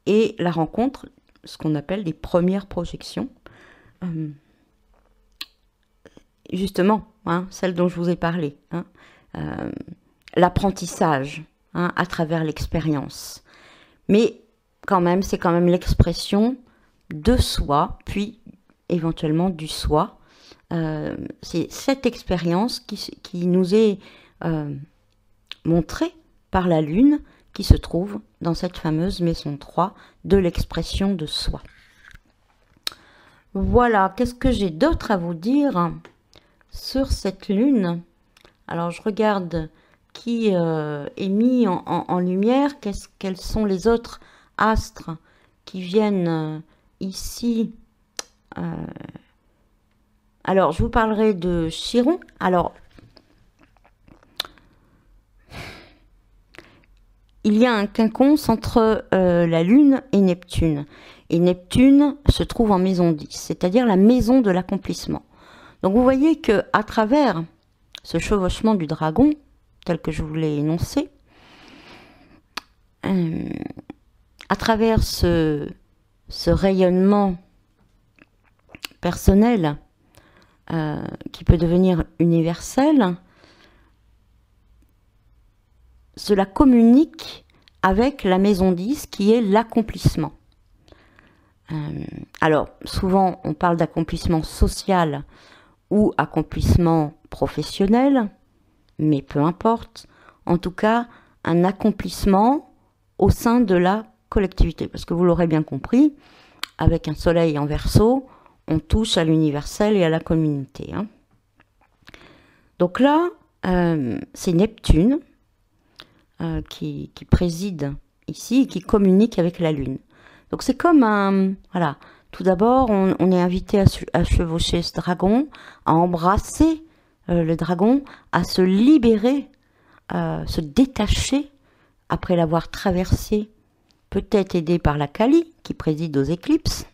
et la rencontre, ce qu'on appelle des premières projections. Justement, hein, celle dont je vous ai parlé, hein, l'apprentissage hein, à travers l'expérience. Mais quand même, c'est quand même l'expression de soi, puis éventuellement du soi. C'est cette expérience qui nous est montrée par la Lune, qui se trouve dans cette fameuse maison 3 de l'expression de soi. Voilà, qu'est-ce que j'ai d'autre à vous dire sur cette Lune? Alors, je regarde qui est mis en lumière, quels sont les autres astres qui viennent ici. Alors, je vous parlerai de Chiron. Alors, il y a un quinconce entre la Lune et Neptune. Et Neptune se trouve en maison 10, c'est-à-dire la maison de l'accomplissement. Donc vous voyez qu'à travers ce chevauchement du dragon, tel que je vous l'ai énoncé, à travers ce rayonnement personnel qui peut devenir universel, cela communique avec la maison 10 qui est l'accomplissement. Alors, souvent, on parle d'accomplissement social ou accomplissement professionnel, mais peu importe. En tout cas, un accomplissement au sein de la collectivité. Parce que vous l'aurez bien compris, avec un soleil en Verseau, on touche à l'universel et à la communauté. Hein. Donc là, c'est Neptune qui préside ici et qui communique avec la Lune. Donc c'est comme un... Voilà. Tout d'abord, on est invité à chevaucher ce dragon, à embrasser le dragon, à se libérer, se détacher, après l'avoir traversé, peut-être aidé par la Kali, qui préside aux éclipses,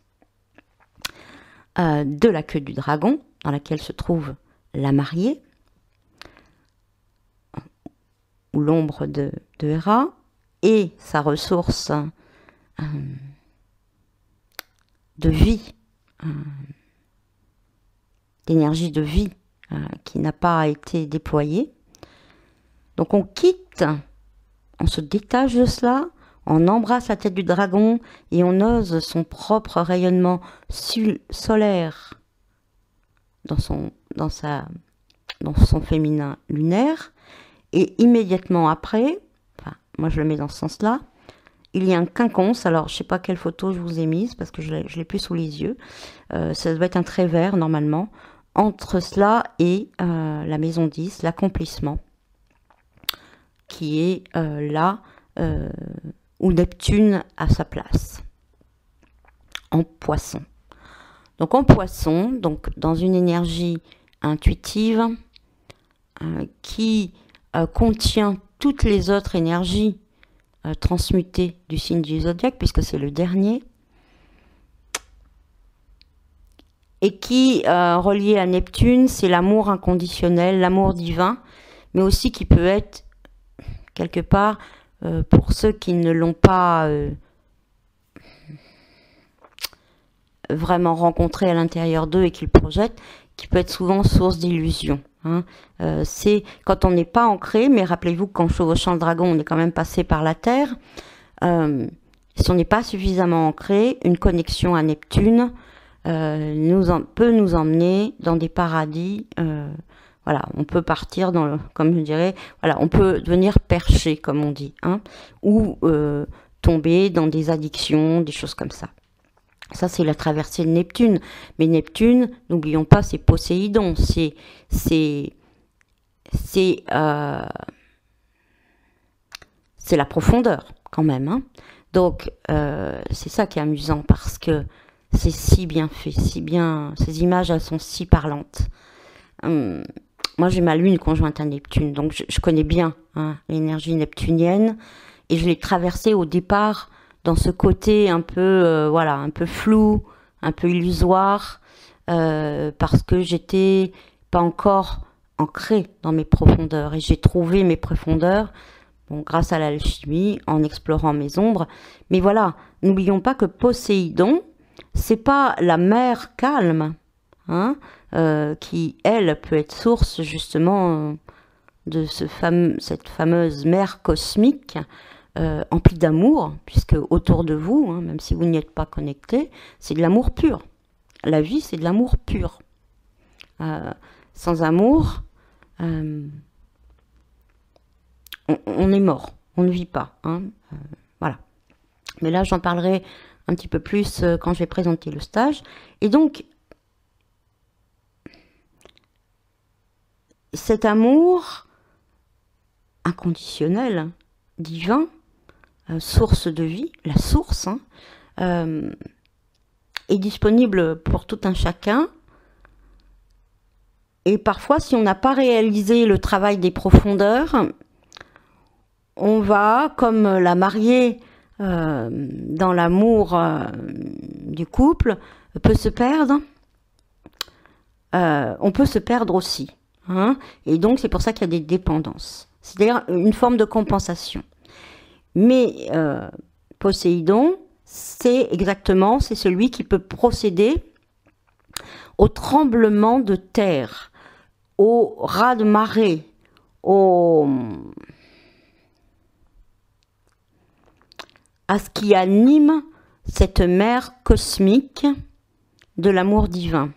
de la queue du dragon, dans laquelle se trouve la mariée, ou l'ombre de Héra, et sa ressource de vie, d'énergie de vie qui n'a pas été déployée. Donc on quitte, on se détache de cela, on embrasse la tête du dragon et on ose son propre rayonnement solaire dans son féminin lunaire. Et immédiatement après, enfin, moi je le mets dans ce sens-là, il y a un quinconce. Alors je ne sais pas quelle photo je vous ai mise parce que je l'ai plus sous les yeux. Ça doit être un trait vert normalement. Entre cela et la maison 10, l'accomplissement, qui est là où Neptune a sa place, en poisson. Donc en poisson, donc dans une énergie intuitive qui contient toutes les autres énergies transmutées du signe du zodiaque, puisque c'est le dernier, et qui, relié à Neptune, c'est l'amour inconditionnel, l'amour divin, mais aussi qui peut être, quelque part, pour ceux qui ne l'ont pas vraiment rencontré à l'intérieur d'eux et qui le projettent, qui peut être souvent source d'illusion. Hein. C'est quand on n'est pas ancré, mais rappelez-vous qu'en chevauchant le dragon, on est quand même passé par la Terre. Si on n'est pas suffisamment ancré, une connexion à Neptune peut nous emmener dans des paradis. Voilà, on peut partir dans, comme je dirais, voilà, on peut devenir perché, comme on dit, hein, ou tomber dans des addictions, des choses comme ça. Ça, c'est la traversée de Neptune. Mais Neptune, n'oublions pas, c'est Poséidon, c'est c'est la profondeur quand même, hein. Donc c'est ça qui est amusant, parce que c'est si bien fait, si bien, ces images elles sont si parlantes. Moi j'ai ma lune conjointe à Neptune, donc je connais bien, hein, l'énergie neptunienne, et je l'ai traversée au départ dans ce côté un peu voilà, un peu flou, un peu illusoire, parce que j'étais pas encore ancrée dans mes profondeurs, et j'ai trouvé mes profondeurs, bon, grâce à l'alchimie, en explorant mes ombres. Mais voilà, n'oublions pas que Poséidon, c'est pas la mer calme, hein, qui, elle, peut être source justement de cette fameuse mer cosmique, emplie d'amour, puisque autour de vous, hein, même si vous n'y êtes pas connecté, c'est de l'amour pur. La vie, c'est de l'amour pur. Sans amour, on est mort, on ne vit pas, hein, voilà. Mais là, j'en parlerai un petit peu plus quand je vais présenter le stage. Et donc, cet amour inconditionnel, divin, source de vie, la source, hein, est disponible pour tout un chacun. Et parfois, si on n'a pas réalisé le travail des profondeurs, on va, comme la mariée dans l'amour du couple, peut se perdre. On peut se perdre aussi, hein, et donc c'est pour ça qu'il y a des dépendances. C'est-à-dire une forme de compensation. Mais Poséidon, c'est celui qui peut procéder au tremblement de terre, au raz-de-marée, à ce qui anime cette mer cosmique de l'amour divin.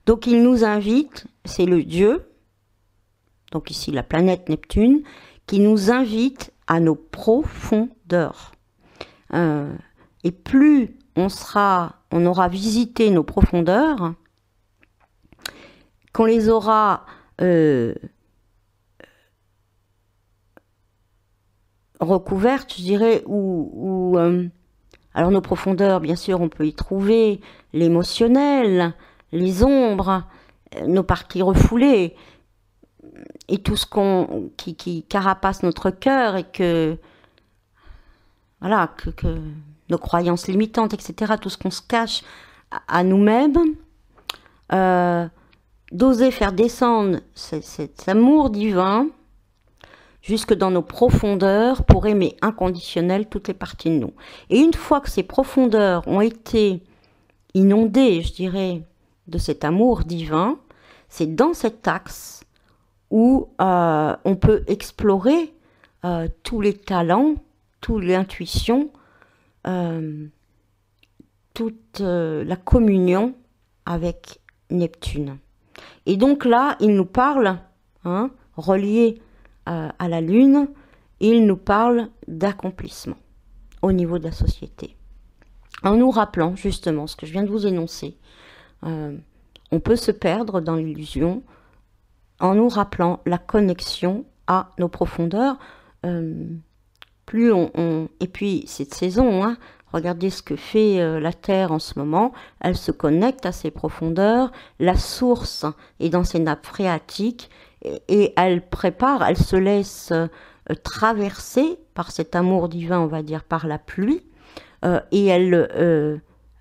Donc il nous invite, c'est le Dieu, donc ici la planète Neptune, qui nous invite à nos profondeurs. Et plus on aura visité nos profondeurs, qu'on les aura recouvertes, je dirais, alors nos profondeurs, bien sûr, on peut y trouver l'émotionnel, les ombres, nos parties refoulées, et tout ce qui carapace notre cœur, et que, voilà, que nos croyances limitantes, etc., tout ce qu'on se cache à nous-mêmes, d'oser faire descendre cet amour divin jusque dans nos profondeurs pour aimer inconditionnel toutes les parties de nous. Et une fois que ces profondeurs ont été inondées, je dirais, de cet amour divin, c'est dans cet axe où on peut explorer tous les talents, toute l'intuition, toute la communion avec Neptune. Et donc là, il nous parle, hein, relié à la Lune, il nous parle d'accomplissement au niveau de la société. En nous rappelant justement ce que je viens de vous énoncer, on peut se perdre dans l'illusion en nous rappelant la connexion à nos profondeurs. Plus et puis cette saison, hein, regardez ce que fait la Terre en ce moment, elle se connecte à ses profondeurs, la source est dans ses nappes phréatiques, et elle se laisse traverser par cet amour divin, on va dire, par la pluie, et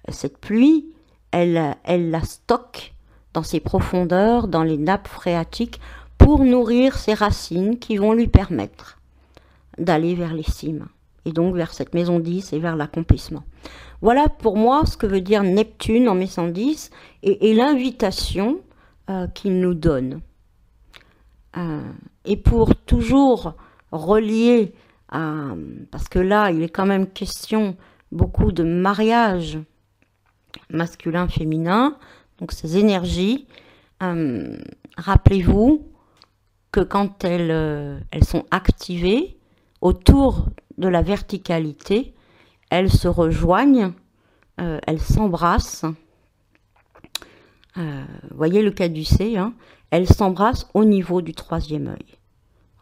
cette pluie, elle la stocke dans ses profondeurs, dans les nappes phréatiques, pour nourrir ses racines qui vont lui permettre d'aller vers les cimes, et donc vers cette maison 10 et vers l'accomplissement. Voilà pour moi ce que veut dire Neptune en maison 10 et l'invitation qu'il nous donne. Et pour toujours relier parce que là il est quand même question beaucoup de mariage masculin-féminin, donc ces énergies, rappelez-vous que quand elles sont activées autour de la verticalité, elles se rejoignent, elles s'embrassent. Voyez le caducée, hein, elles s'embrassent au niveau du troisième œil.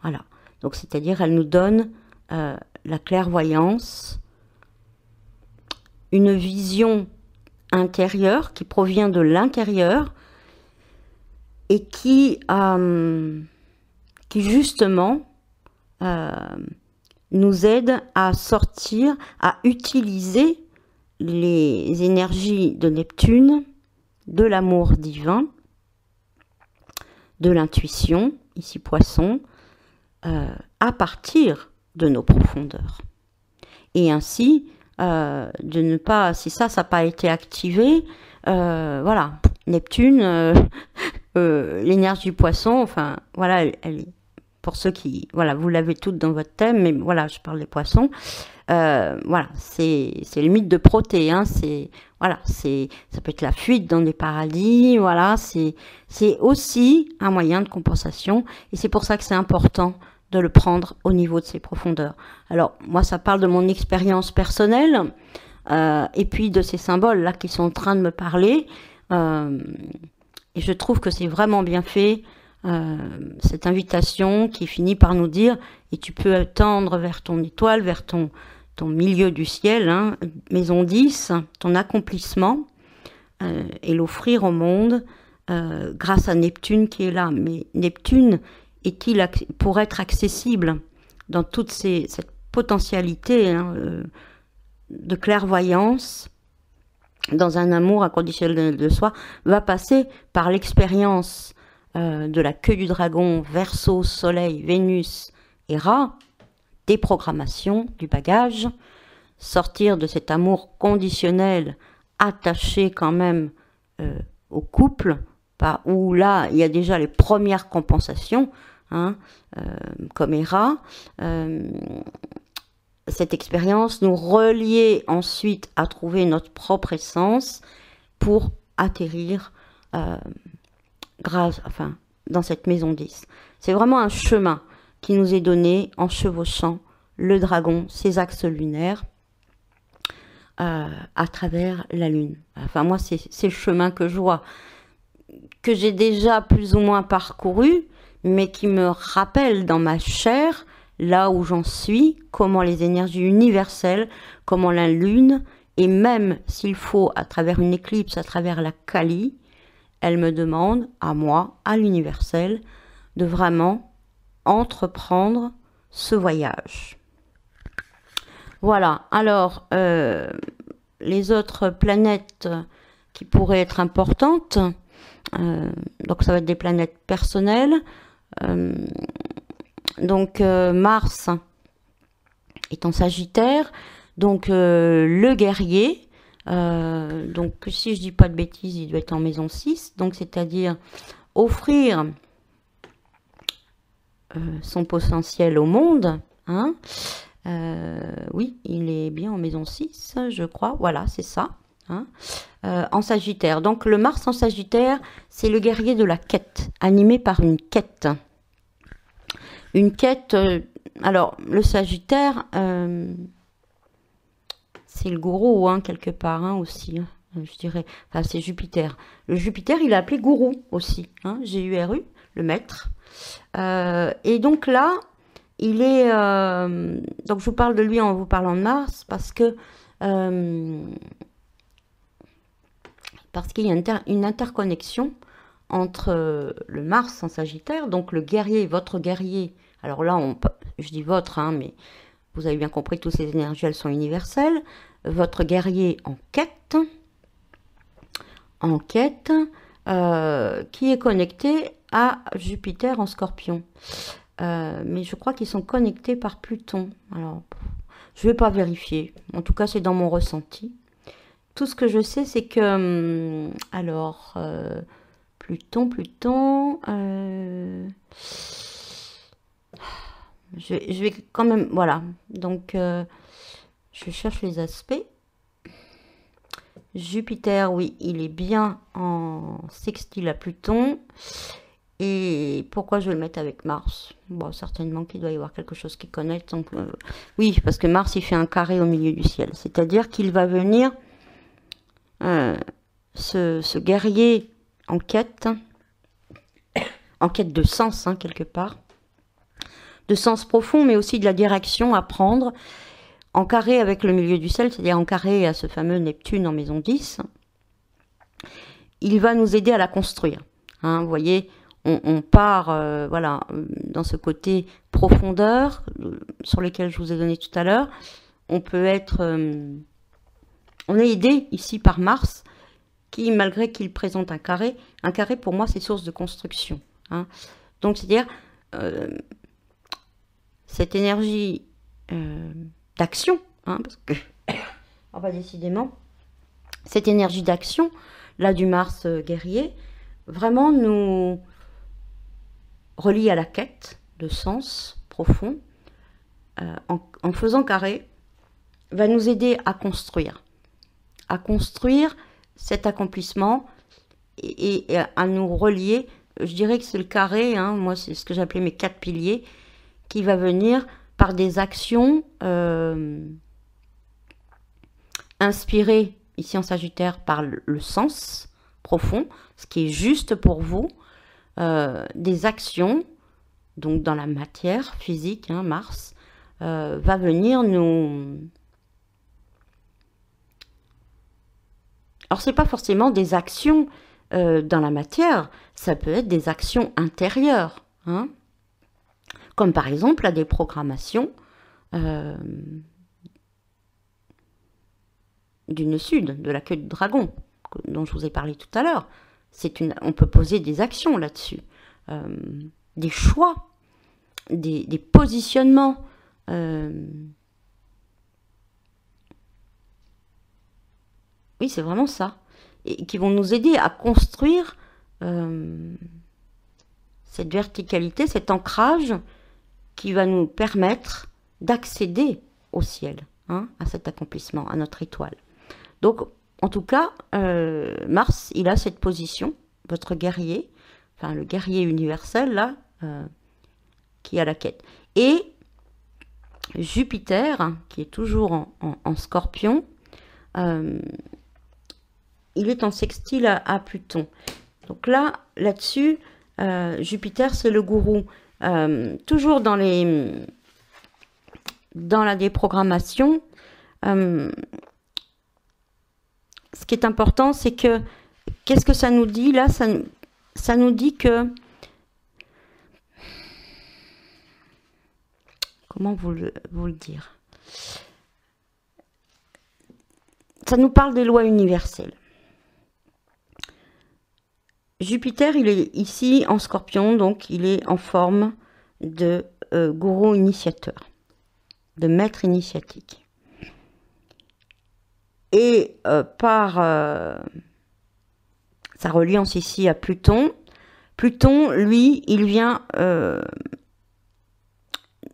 Voilà. Donc, c'est-à-dire, elles nous donnent la clairvoyance, une vision intérieure qui provient de l'intérieur et qui justement nous aide à sortir, à utiliser les énergies de Neptune, de l'amour divin, de l'intuition, ici Poisson, à partir de nos profondeurs. Et ainsi, de ne pas, si ça n'a pas été activé, voilà, Neptune, l'énergie Poisson, enfin, voilà, elle est, pour ceux qui, voilà, vous l'avez toutes dans votre thème, mais voilà, je parle des Poissons. Voilà, c'est le mythe de Proté, hein, voilà, ça peut être la fuite dans des paradis, voilà, c'est aussi un moyen de compensation, et c'est pour ça que c'est important de le prendre au niveau de ses profondeurs. Alors, moi, ça parle de mon expérience personnelle, et puis de ces symboles là qui sont en train de me parler, et je trouve que c'est vraiment bien fait. Cette invitation qui finit par nous dire, et tu peux tendre vers ton étoile, vers ton milieu du ciel, hein, maison 10, ton accomplissement, et l'offrir au monde grâce à Neptune qui est là. Mais Neptune est-il pour être accessible dans toute cette potentialité, hein, de clairvoyance, dans un amour inconditionnel de soi, va passer par l'expérience de la queue du dragon, Verseau, Soleil, Vénus et Ra, déprogrammation du bagage, sortir de cet amour conditionnel attaché quand même au couple, où là il y a déjà les premières compensations, hein, comme Héra. Cette expérience nous relier ensuite à trouver notre propre essence pour atterrir dans cette maison 10. C'est vraiment un chemin qui nous est donné en chevauchant le dragon, ses axes lunaires, à travers la Lune. Enfin, moi, c'est le chemin que je vois, que j'ai déjà plus ou moins parcouru, mais qui me rappelle dans ma chair, là où j'en suis, comment les énergies universelles, comment la Lune, et même s'il faut, à travers une éclipse, à travers la Kali, elle me demande, à moi, à l'universel, de vraiment entreprendre ce voyage. Voilà, alors, les autres planètes qui pourraient être importantes, donc ça va être des planètes personnelles. Donc Mars est en Sagittaire, donc le guerrier, donc si je dis pas de bêtises, il doit être en maison 6, donc c'est-à-dire offrir son potentiel au monde, hein. Oui, il est bien en maison 6, je crois, voilà, c'est ça, hein. En Sagittaire. Donc le Mars en Sagittaire, c'est le guerrier de la quête, animé par une quête. Une quête, alors le Sagittaire, c'est le gourou, hein, quelque part, hein, aussi, hein, je dirais, enfin c'est Jupiter. Le Jupiter, il est appelé gourou aussi, hein, G-U-R-U, le maître. Et donc là, il est, donc je vous parle de lui en vous parlant de Mars, parce qu'il y a une interconnexion entre le Mars en Sagittaire, donc le guerrier, votre guerrier. Alors là, je dis votre, hein, mais vous avez bien compris que toutes ces énergies, elles sont universelles. Votre guerrier en quête, qui est connecté à Jupiter en Scorpion. Mais je crois qu'ils sont connectés par Pluton. Alors, je ne vais pas vérifier. En tout cas, c'est dans mon ressenti. Tout ce que je sais, c'est que... alors, Pluton... je vais quand même... Voilà. Donc, je cherche les aspects. Jupiter, oui, il est bien en sextile à Pluton. Et pourquoi je vais le mettre avec Mars? Bon, certainement qu'il doit y avoir quelque chose qui connecte. Donc, oui, parce que Mars, il fait un carré au milieu du ciel. C'est-à-dire qu'il va venir, ce guerrier en quête, en quête de sens, hein, quelque part, de sens profond, mais aussi de la direction à prendre, en carré avec le milieu du ciel, c'est-à-dire en carré à ce fameux Neptune en maison 10. Il va nous aider à la construire. Hein, vous voyez, on part voilà, dans ce côté profondeur sur lequel je vous ai donné tout à l'heure. On peut être... on est aidé ici par Mars, qui, malgré qu'il présente un carré pour moi, c'est source de construction. Hein. Donc, c'est-à-dire, cette énergie d'action, hein, parce que, enfin, décidément, cette énergie d'action, là, du Mars guerrier, vraiment nous relie à la quête de sens profond, en faisant carré, va nous aider à construire cet accomplissement et à nous relier. Je dirais que c'est le carré, hein, moi c'est ce que j'appelais mes 4 piliers, qui va venir par des actions inspirées, ici en Sagittaire, par le sens profond, ce qui est juste pour vous, des actions, donc dans la matière physique, hein, Mars, va venir nous... Alors, ce n'est pas forcément des actions dans la matière, ça peut être des actions intérieures, hein, comme par exemple la déprogrammation d'une Sud, de la queue du dragon, dont je vous ai parlé tout à l'heure. On peut poser des actions là-dessus, des choix, des positionnements. Oui, c'est vraiment ça. Et qui vont nous aider à construire cette verticalité, cet ancrage qui va nous permettre d'accéder au ciel, hein, à cet accomplissement, à notre étoile. Donc, en tout cas, Mars, il a cette position, votre guerrier, enfin le guerrier universel, là, qui a la quête. Et Jupiter, qui est toujours en Scorpion, il est en sextile à Pluton. Donc là-dessus, Jupiter, c'est le gourou. Toujours dans la déprogrammation, ce qui est important, c'est que, qu'est-ce que ça nous dit là? Ça nous dit que, comment vous le dire? Ça nous parle des lois universelles. Jupiter, il est ici en Scorpion, donc il est en forme de gourou initiateur, de maître initiatique. Et par sa reliance ici à Pluton, Pluton, lui, il vient,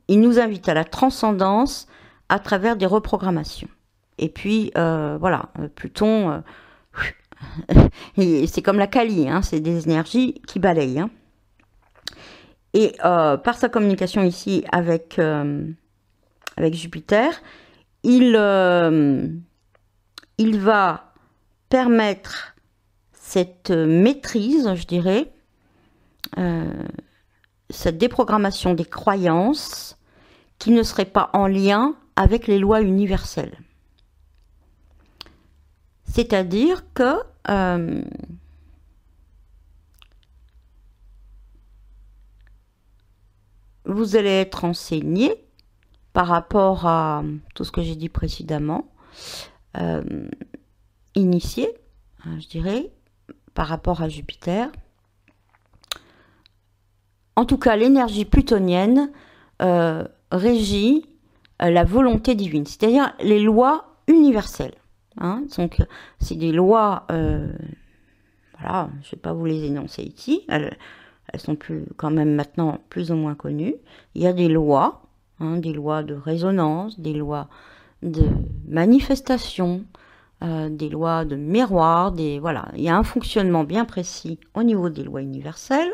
il nous invite à la transcendance à travers des reprogrammations. Et puis, voilà, Pluton... c'est comme la Kali, hein, c'est des énergies qui balayent. Hein. Et par sa communication ici avec Jupiter, il va permettre cette maîtrise, je dirais, cette déprogrammation des croyances qui ne seraient pas en lien avec les lois universelles. C'est-à-dire que vous allez être enseigné par rapport à tout ce que j'ai dit précédemment, initié, je dirais, par rapport à Jupiter. En tout cas, l'énergie plutonienne régit la volonté divine, c'est-à-dire les lois universelles. Hein, donc, c'est des lois, voilà, je ne vais pas vous les énoncer ici, elles sont quand même maintenant plus ou moins connues. Il y a des lois, hein, des lois de résonance, des lois de manifestation, des lois de miroir, voilà, il y a un fonctionnement bien précis au niveau des lois universelles.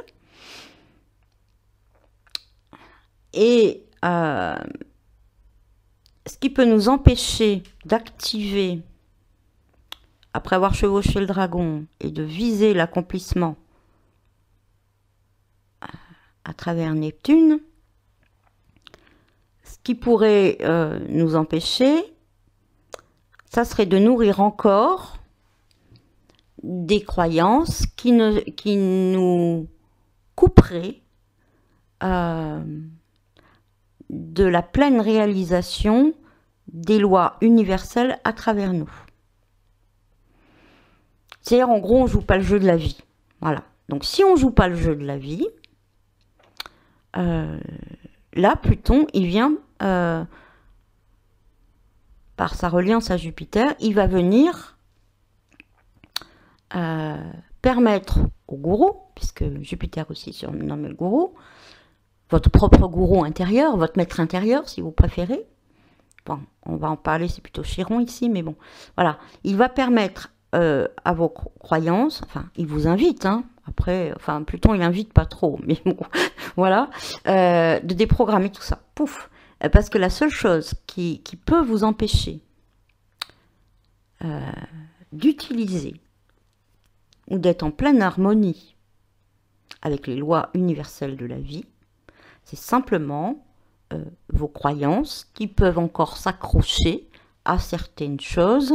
Et ce qui peut nous empêcher d'activer, après avoir chevauché le dragon, et de viser l'accomplissement à travers Neptune, ce qui pourrait nous empêcher, ça serait de nourrir encore des croyances qui nous couperaient de la pleine réalisation des lois universelles à travers nous. C'est-à-dire, en gros, on ne joue pas le jeu de la vie. Voilà. Donc, si on ne joue pas le jeu de la vie, là, Pluton, il vient, par sa reliance à Jupiter, il va venir permettre au gourou, puisque Jupiter aussi surnomme le gourou, votre propre gourou intérieur, votre maître intérieur, si vous préférez. Bon, on va en parler, c'est plutôt Chiron ici, mais bon, voilà. Il va permettre à vos croyances, enfin, il vous invite, hein, après, enfin, Pluton, il invite pas trop, mais bon, voilà, de déprogrammer tout ça. Pouf! Parce que la seule chose qui peut vous empêcher d'utiliser ou d'être en pleine harmonie avec les lois universelles de la vie, c'est simplement vos croyances qui peuvent encore s'accrocher à certaines choses,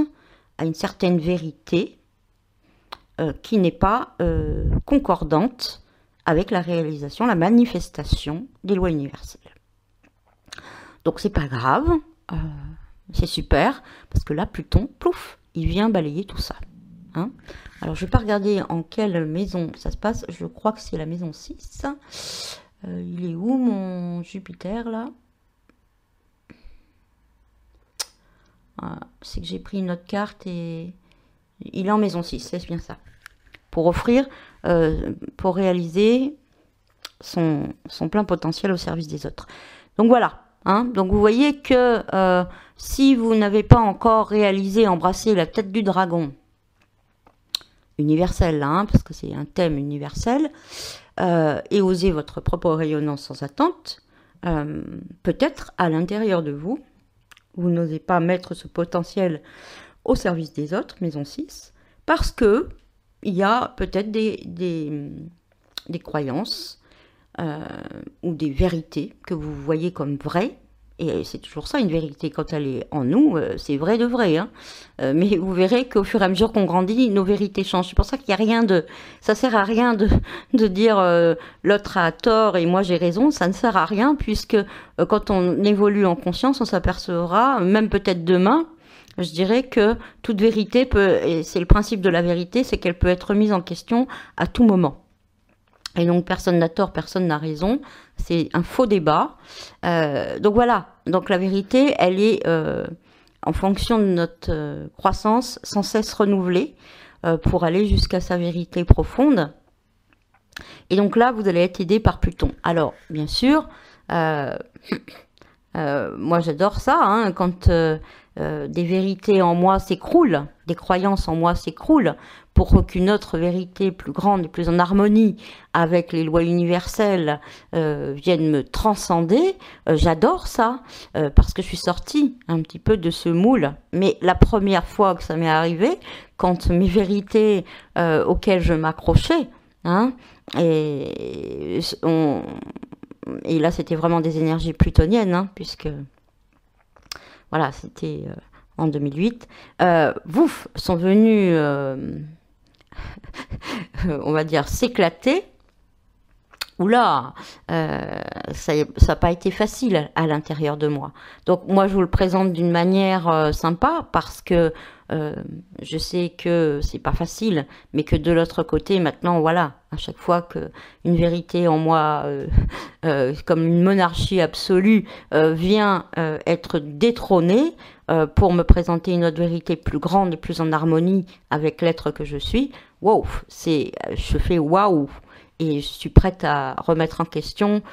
à une certaine vérité qui n'est pas concordante avec la réalisation, la manifestation des lois universelles. Donc c'est pas grave, c'est super, parce que là, Pluton, plouf, il vient balayer tout ça. Hein. Alors je vais pas regarder en quelle maison ça se passe, je crois que c'est la maison 6. Il est où mon Jupiter là? C'est que j'ai pris une autre carte et il est en maison 6, c'est bien ça. Pour offrir, pour réaliser son plein potentiel au service des autres. Donc voilà. Hein, donc vous voyez que si vous n'avez pas encore réalisé, embrassé la tête du dragon, universel, hein, parce que c'est un thème universel, et osé votre propre rayonnance sans attente, peut-être à l'intérieur de vous, vous n'osez pas mettre ce potentiel au service des autres, maison 6, parce que il y a peut-être des croyances ou des vérités que vous voyez comme vraies, et c'est toujours ça, une vérité, quand elle est en nous, c'est vrai de vrai, hein. Mais vous verrez qu'au fur et à mesure qu'on grandit, nos vérités changent. C'est pour ça qu'il n'y a rien de... Ça sert à rien de dire l'autre a tort et moi j'ai raison, ça ne sert à rien, puisque quand on évolue en conscience, on s'apercevra, même peut-être demain, je dirais que toute vérité peut, et c'est le principe de la vérité, c'est qu'elle peut être remise en question à tout moment. Et donc personne n'a tort, personne n'a raison, c'est un faux débat. Donc voilà, donc la vérité, elle est en fonction de notre croissance sans cesse renouvelée pour aller jusqu'à sa vérité profonde. Et donc là, vous allez être aidé par Pluton. Alors, bien sûr, moi j'adore ça, hein, quand des vérités en moi s'écroulent, des croyances en moi s'écroulent, pour qu'une autre vérité plus grande et plus en harmonie avec les lois universelles vienne me transcender. J'adore ça, parce que je suis sortie un petit peu de ce moule. Mais la première fois que ça m'est arrivé, quand mes vérités auxquelles je m'accrochais, hein, et là c'était vraiment des énergies plutoniennes, hein, puisque voilà, c'était en 2008, Vouf sont venus, on va dire, s'éclater. Oula, ça n'a pas été facile à l'intérieur de moi. Donc moi, je vous le présente d'une manière sympa, parce que je sais que c'est pas facile, mais que de l'autre côté, maintenant, voilà, à chaque fois qu'une vérité en moi, comme une monarchie absolue, vient être détrônée pour me présenter une autre vérité plus grande et plus en harmonie avec l'être que je suis, wow, je fais waouh! Et je suis prête à remettre en question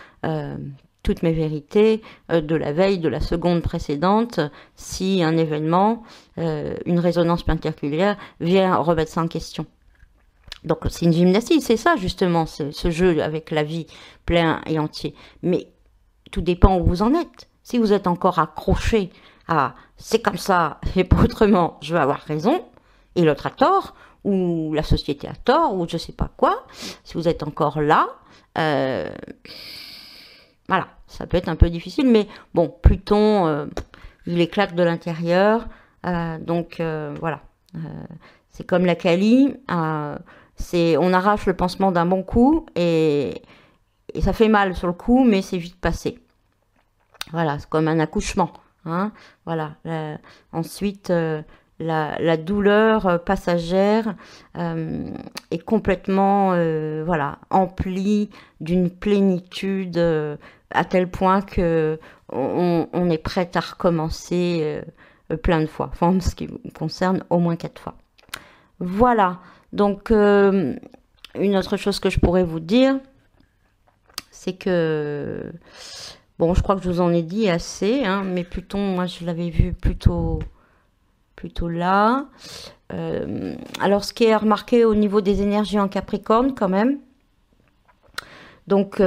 toutes mes vérités de la veille, de la seconde précédente, si un événement, une résonance particulière, vient remettre ça en question. Donc c'est une gymnastique, c'est ça justement, ce jeu avec la vie plein et entier. Mais tout dépend où vous en êtes. Si vous êtes encore accroché à « c'est comme ça et pas autrement, je vais avoir raison », et l'autre a tort, ou la société a tort, ou je sais pas quoi, si vous êtes encore là, Voilà, ça peut être un peu difficile, mais bon, Pluton, il éclate de l'intérieur, donc voilà. C'est comme la Kali, on arrache le pansement d'un bon coup et ça fait mal sur le coup, mais c'est vite passé. Voilà, c'est comme un accouchement. Hein, voilà. Ensuite, la douleur passagère est complètement voilà, emplie d'une plénitude à tel point que on est prête à recommencer plein de fois. Enfin, en ce qui me concerne, au moins 4 fois. Voilà. Donc, une autre chose que je pourrais vous dire, c'est que, bon, je crois que je vous en ai dit assez, hein, mais Pluton, moi, je l'avais vu plutôt là. Alors, ce qui est remarqué au niveau des énergies en Capricorne, quand même. Donc,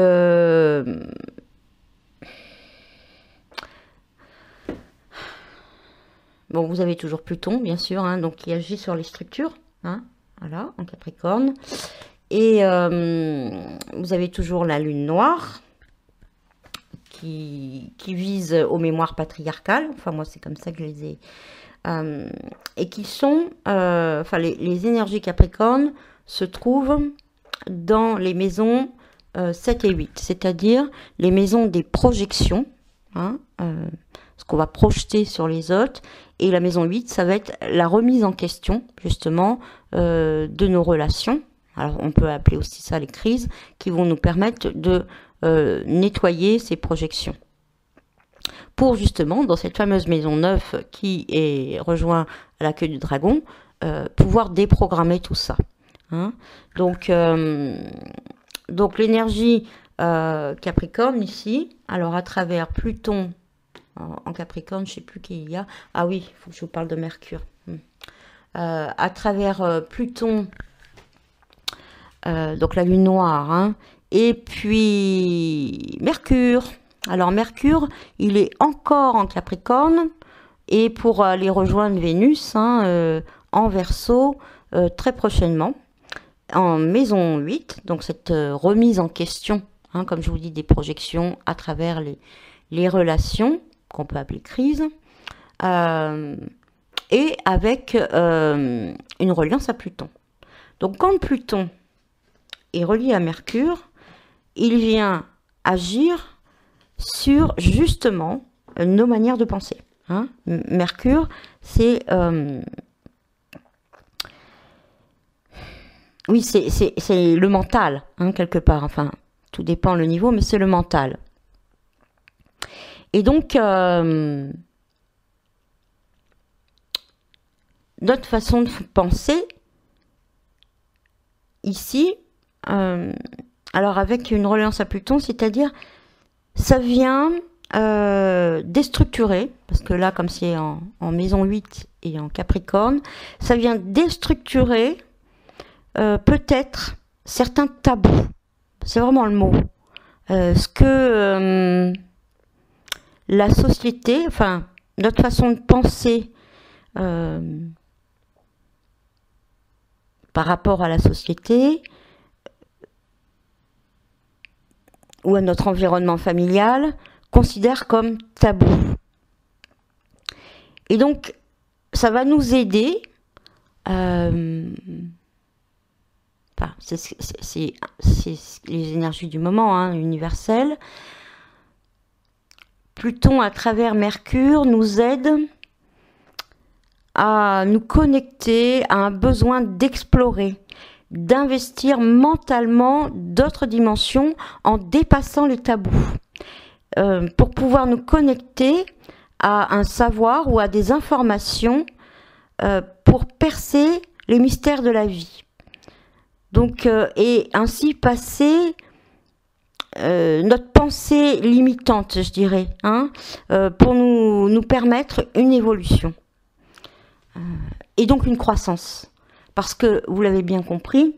bon, vous avez toujours Pluton, bien sûr, hein, donc qui agit sur les structures, hein, voilà, en Capricorne. Et vous avez toujours la Lune noire qui vise aux mémoires patriarcales. Enfin, moi, c'est comme ça que je les ai. Et qui sont, enfin, les énergies Capricorne se trouvent dans les maisons 7 et 8, c'est-à-dire les maisons des projections, hein, ce qu'on va projeter sur les autres. Et la maison 8, ça va être la remise en question, justement, de nos relations. Alors, on peut appeler aussi ça les crises, qui vont nous permettre de nettoyer ces projections. Pour justement, dans cette fameuse maison 9 qui est rejoint à la queue du dragon, pouvoir déprogrammer tout ça. Hein. Donc l'énergie Capricorne ici, alors à travers Pluton en Capricorne, je ne sais plus qui il y a. Ah oui, il faut que je vous parle de Mercure. À travers Pluton, donc la lune noire, hein, et puis Mercure. Alors Mercure, il est encore en Capricorne, et pour aller rejoindre Vénus, hein, en Verseau, très prochainement, en maison 8, donc cette remise en question, hein, comme je vous dis, des projections à travers les relations, qu'on peut appeler crise, et avec une reliance à Pluton. Donc quand Pluton est relié à Mercure, il vient agir sur justement nos manières de penser. Hein. Mercure, c'est oui, c'est le mental, hein, quelque part. Enfin, tout dépend le niveau, mais c'est le mental. Et donc, notre façon de penser, ici, alors avec une reliance à Pluton, c'est-à-dire, ça vient déstructurer, parce que là, comme c'est en maison 8 et en Capricorne, ça vient déstructurer peut-être certains tabous. C'est vraiment le mot. Ce que la société, enfin, notre façon de penser par rapport à la société ou à notre environnement familial, considère comme tabou. Et donc, ça va nous aider, c'est les énergies du moment, hein, universelles. Pluton, à travers Mercure, nous aide à nous connecter à un besoin d'explorer, d'investir mentalement d'autres dimensions en dépassant les tabous, pour pouvoir nous connecter à un savoir ou à des informations pour percer les mystères de la vie. Donc, et ainsi passer notre pensée limitante, je dirais, hein, pour nous permettre une évolution. Et donc une croissance. Parce que, vous l'avez bien compris,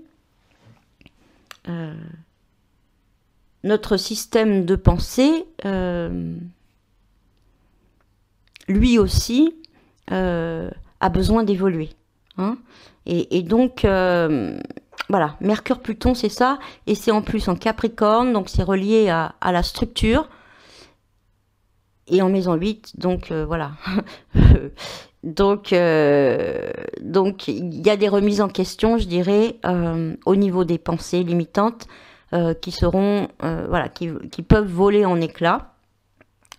notre système de pensée, lui aussi, a besoin d'évoluer. Hein, et donc, voilà, Mercure-Pluton, c'est ça. Et c'est en plus en Capricorne, donc c'est relié à la structure. Et en maison 8, donc voilà. Donc il y a des remises en question, je dirais, au niveau des pensées limitantes qui seront, voilà, qui peuvent voler en éclats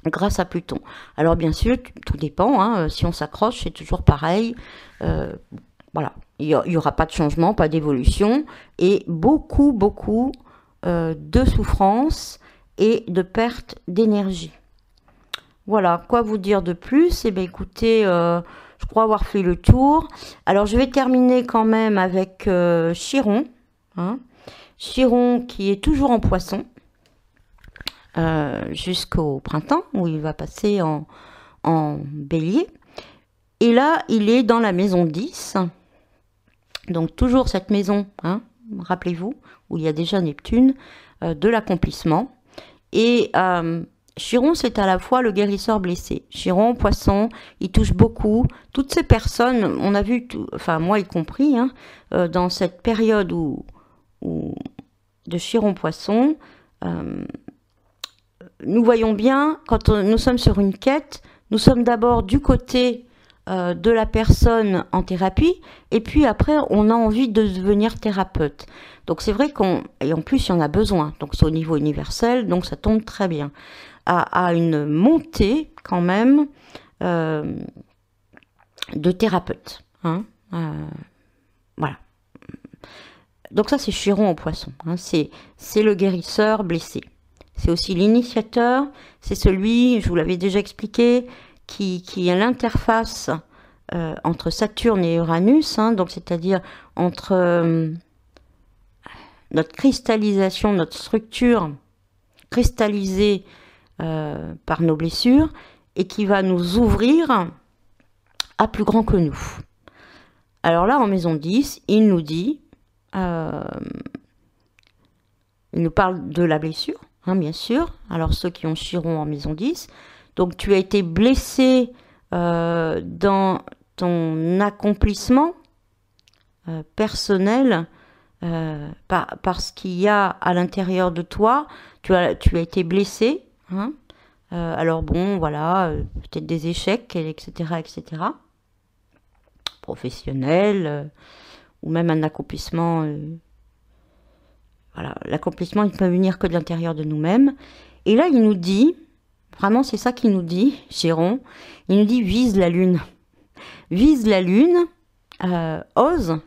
grâce à Pluton. Alors bien sûr, tout dépend, hein, si on s'accroche, c'est toujours pareil. Voilà, il y aura pas de changement, pas d'évolution, et beaucoup de souffrance et de perte d'énergie. Voilà, quoi vous dire de plus? Eh bien, écoutez, je crois avoir fait le tour. Alors, je vais terminer quand même avec Chiron. Hein. Chiron qui est toujours en Poisson jusqu'au printemps, où il va passer en Bélier. Et là, il est dans la maison 10. Donc, toujours cette maison, hein, rappelez-vous, où il y a déjà Neptune, de l'accomplissement. Et Chiron, c'est à la fois le guérisseur blessé. Chiron, Poisson, il touche beaucoup. Toutes ces personnes, on a vu, enfin moi y compris, hein, dans cette période de Chiron-Poisson, nous voyons bien, quand nous sommes sur une quête, nous sommes d'abord du côté de la personne en thérapie, et puis après, on a envie de devenir thérapeute. Donc c'est vrai et en plus, il y en a besoin. Donc c'est au niveau universel, donc ça tombe très bien. À une montée quand même de thérapeute. Hein, voilà. Donc ça c'est Chiron en Poisson. Hein, c'est le guérisseur blessé. C'est aussi l'initiateur. C'est celui, je vous l'avais déjà expliqué, qui est l'interface entre Saturne et Uranus. Hein, donc c'est-à-dire entre notre cristallisation, notre structure cristallisée par nos blessures et qui va nous ouvrir à plus grand que nous. Alors là, en maison 10, il nous dit, il nous parle de la blessure, hein, bien sûr. Alors ceux qui ont Chiron en maison 10, donc tu as été blessé dans ton accomplissement personnel par ce qu'il y a à l'intérieur de toi. Tu as été blessé. Hein, alors bon, voilà, peut-être des échecs, etc., professionnels, ou même un accomplissement. Voilà, l'accomplissement, il ne peut venir que de l'intérieur de nous-mêmes. Et là, il nous dit, vraiment, c'est ça qu'il nous dit, Chiron, il nous dit, vise la lune. Vise la lune, ose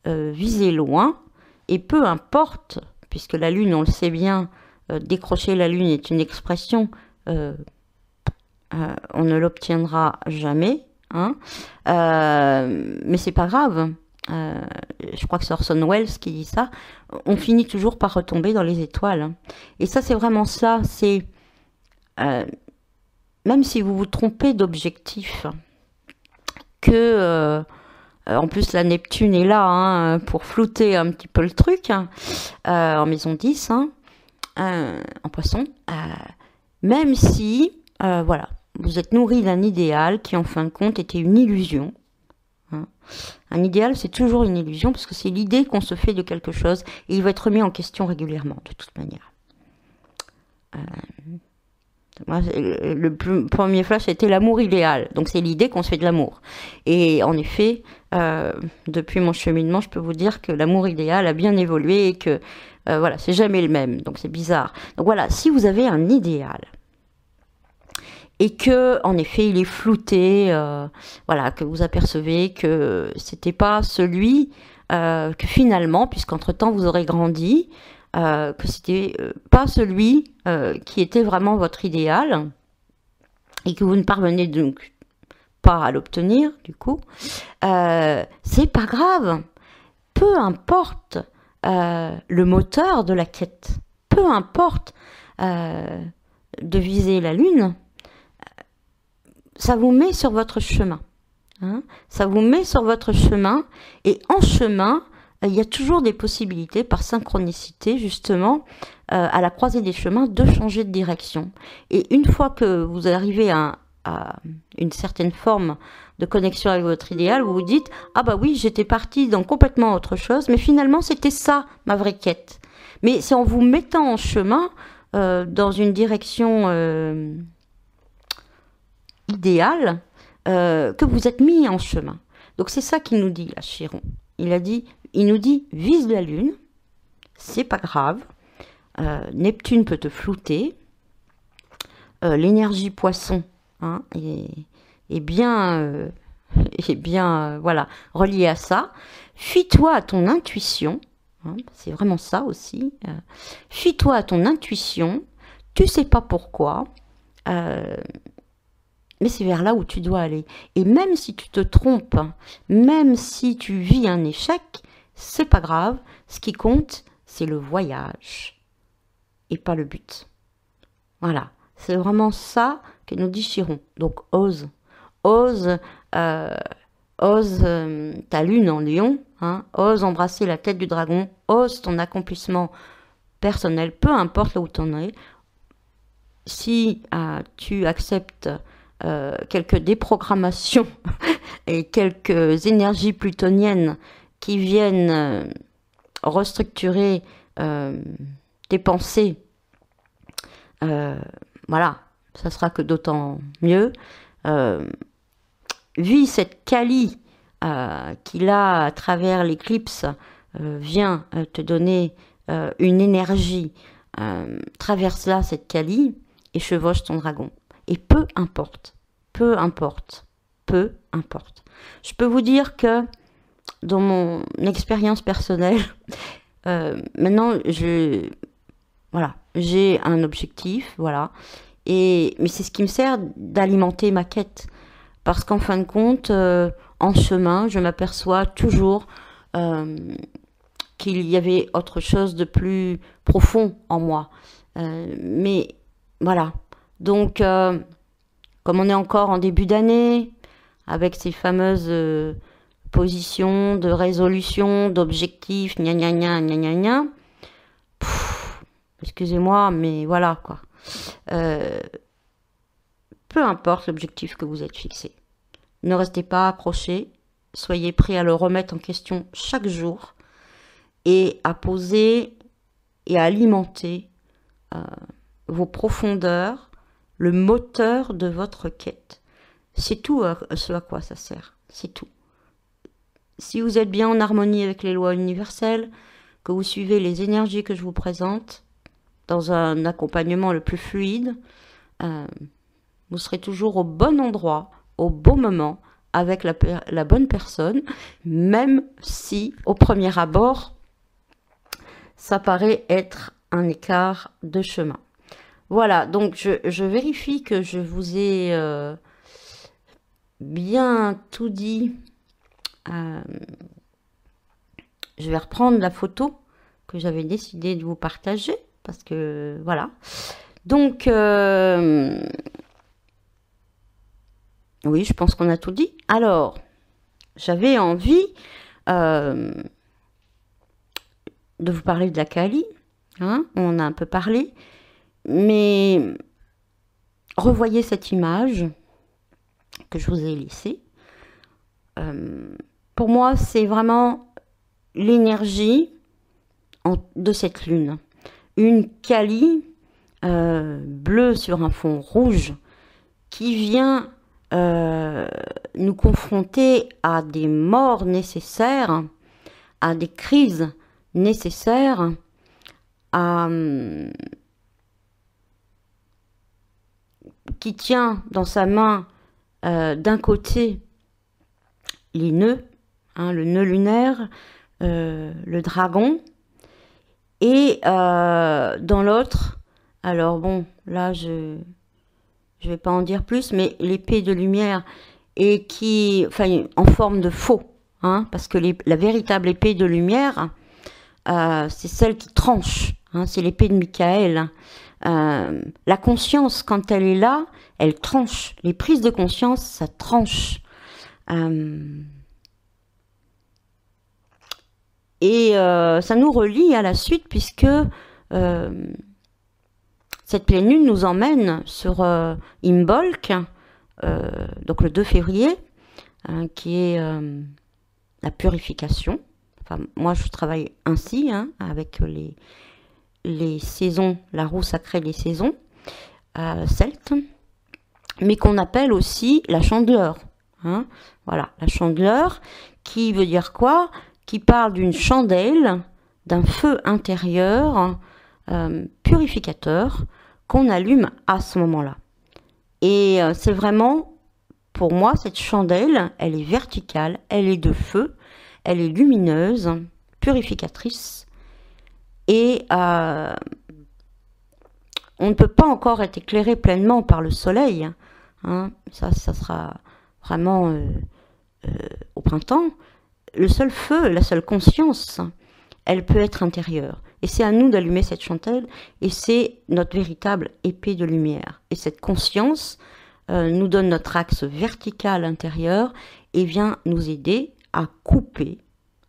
viser loin, et peu importe, puisque la lune, on le sait bien, décrocher la lune est une expression, on ne l'obtiendra jamais, hein, mais c'est pas grave. Je crois que c'est Orson Welles qui dit ça. On finit toujours par retomber dans les étoiles. Hein. Et ça, c'est vraiment ça. C'est même si vous vous trompez d'objectif, que en plus la Neptune est là hein, pour flouter un petit peu le truc hein, en maison 10. Hein, en Poisson, même si, voilà, vous êtes nourri d'un idéal qui, en fin de compte, était une illusion. Hein. Un idéal, c'est toujours une illusion, parce que c'est l'idée qu'on se fait de quelque chose, et il va être remis en question régulièrement, de toute manière. Moi, le premier flash, c'était l'amour idéal, donc c'est l'idée qu'on se fait de l'amour. Et en effet, depuis mon cheminement, je peux vous dire que l'amour idéal a bien évolué, et que voilà, c'est jamais le même, donc c'est bizarre. Donc voilà, si vous avez un idéal et que, en effet, il est flouté, voilà, que vous apercevez que c'était pas celui que finalement, puisqu'entre-temps vous aurez grandi, que c'était pas celui qui était vraiment votre idéal et que vous ne parvenez donc pas à l'obtenir, du coup, c'est pas grave. Peu importe le moteur de la quête, peu importe de viser la lune, ça vous met sur votre chemin. Hein, ça vous met sur votre chemin, et en chemin, il y a toujours des possibilités, par synchronicité, justement, à la croisée des chemins, de changer de direction. Et une fois que vous arrivez à à une certaine forme de connexion avec votre idéal, vous vous dites « Ah bah oui, j'étais partie dans complètement autre chose, mais finalement c'était ça ma vraie quête. » Mais c'est en vous mettant en chemin dans une direction idéale que vous êtes mis en chemin. Donc c'est ça qu'il nous dit là, Chiron. Il nous dit vise la lune, c'est pas grave. Neptune peut te flouter. L'énergie poisson hein, est bien, voilà, reliée à ça. Fie-toi à ton intuition. Hein, c'est vraiment ça aussi. Fie-toi à ton intuition. Tu sais pas pourquoi. Mais c'est vers là où tu dois aller. Et même si tu te trompes, même si tu vis un échec, c'est pas grave. Ce qui compte, c'est le voyage et pas le but. Voilà. C'est vraiment ça que nous dit Chiron. Donc ose. Ose, ta lune en lion. Hein, ose embrasser la tête du dragon. Ose ton accomplissement personnel. Peu importe là où tu en es. Si tu acceptes quelques déprogrammations et quelques énergies plutoniennes qui viennent restructurer tes pensées, voilà, ça sera que d'autant mieux. Vis cette Kali qui là, à travers l'éclipse, vient te donner une énergie. Traverse là cette Kali et chevauche ton dragon. Et peu importe, peu importe, peu importe. Je peux vous dire que dans mon expérience personnelle, maintenant, voilà, j'ai un objectif, voilà. Mais c'est ce qui me sert d'alimenter ma quête. Parce qu'en fin de compte, en chemin, je m'aperçois toujours qu'il y avait autre chose de plus profond en moi. Mais voilà. Donc, comme on est encore en début d'année, avec ces fameuses positions de résolution, d'objectifs, gna gna gna gna gna gna, excusez-moi, mais voilà quoi. Peu importe l'objectif que vous êtes fixé. Ne restez pas accrochés, soyez prêts à le remettre en question chaque jour et à poser et à alimenter vos profondeurs, le moteur de votre quête. C'est tout ce à quoi ça sert, c'est tout. Si vous êtes bien en harmonie avec les lois universelles, que vous suivez les énergies que je vous présente, dans un accompagnement le plus fluide, vous serez toujours au bon endroit, au bon moment, avec la bonne personne, même si au premier abord, ça paraît être un écart de chemin. Voilà, donc je vérifie que je vous ai bien tout dit. Je vais reprendre la photo que j'avais décidé de vous partager, parce que voilà. Donc, oui, je pense qu'on a tout dit. Alors, j'avais envie de vous parler de la Kali. Hein, on en a un peu parlé. Mais revoyez cette image que je vous ai laissée. Pour moi, c'est vraiment l'énergie de cette lune. Une Kali bleue sur un fond rouge qui vient nous confronter à des morts nécessaires, à des crises nécessaires, qui tient dans sa main d'un côté les nœuds, hein, le nœud lunaire, le dragon, et dans l'autre, alors bon, là je vais pas en dire plus, mais l'épée de lumière et qui, enfin, en forme de faux, hein, parce que la véritable épée de lumière, c'est celle qui tranche, hein, c'est l'épée de Michael. La conscience, quand elle est là, elle tranche. Les prises de conscience, ça tranche. Et ça nous relie à la suite, puisque cette pleine lune nous emmène sur Imbolc, donc le 2 février, qui est la purification. Enfin, moi, je travaille ainsi, hein, avec les saisons, la roue sacrée des saisons celtes, mais qu'on appelle aussi la chandeleur. Hein. Voilà, la chandeleur, qui veut dire quoi? Qui parle d'une chandelle, d'un feu intérieur purificateur qu'on allume à ce moment-là. Et c'est vraiment, pour moi, cette chandelle, elle est verticale, elle est de feu, elle est lumineuse, purificatrice, et on ne peut pas encore être éclairé pleinement par le soleil. Hein. Ça sera vraiment au printemps. Le seul feu, la seule conscience, elle peut être intérieure. Et c'est à nous d'allumer cette chandelle, et c'est notre véritable épée de lumière. Et cette conscience nous donne notre axe vertical intérieur et vient nous aider à couper,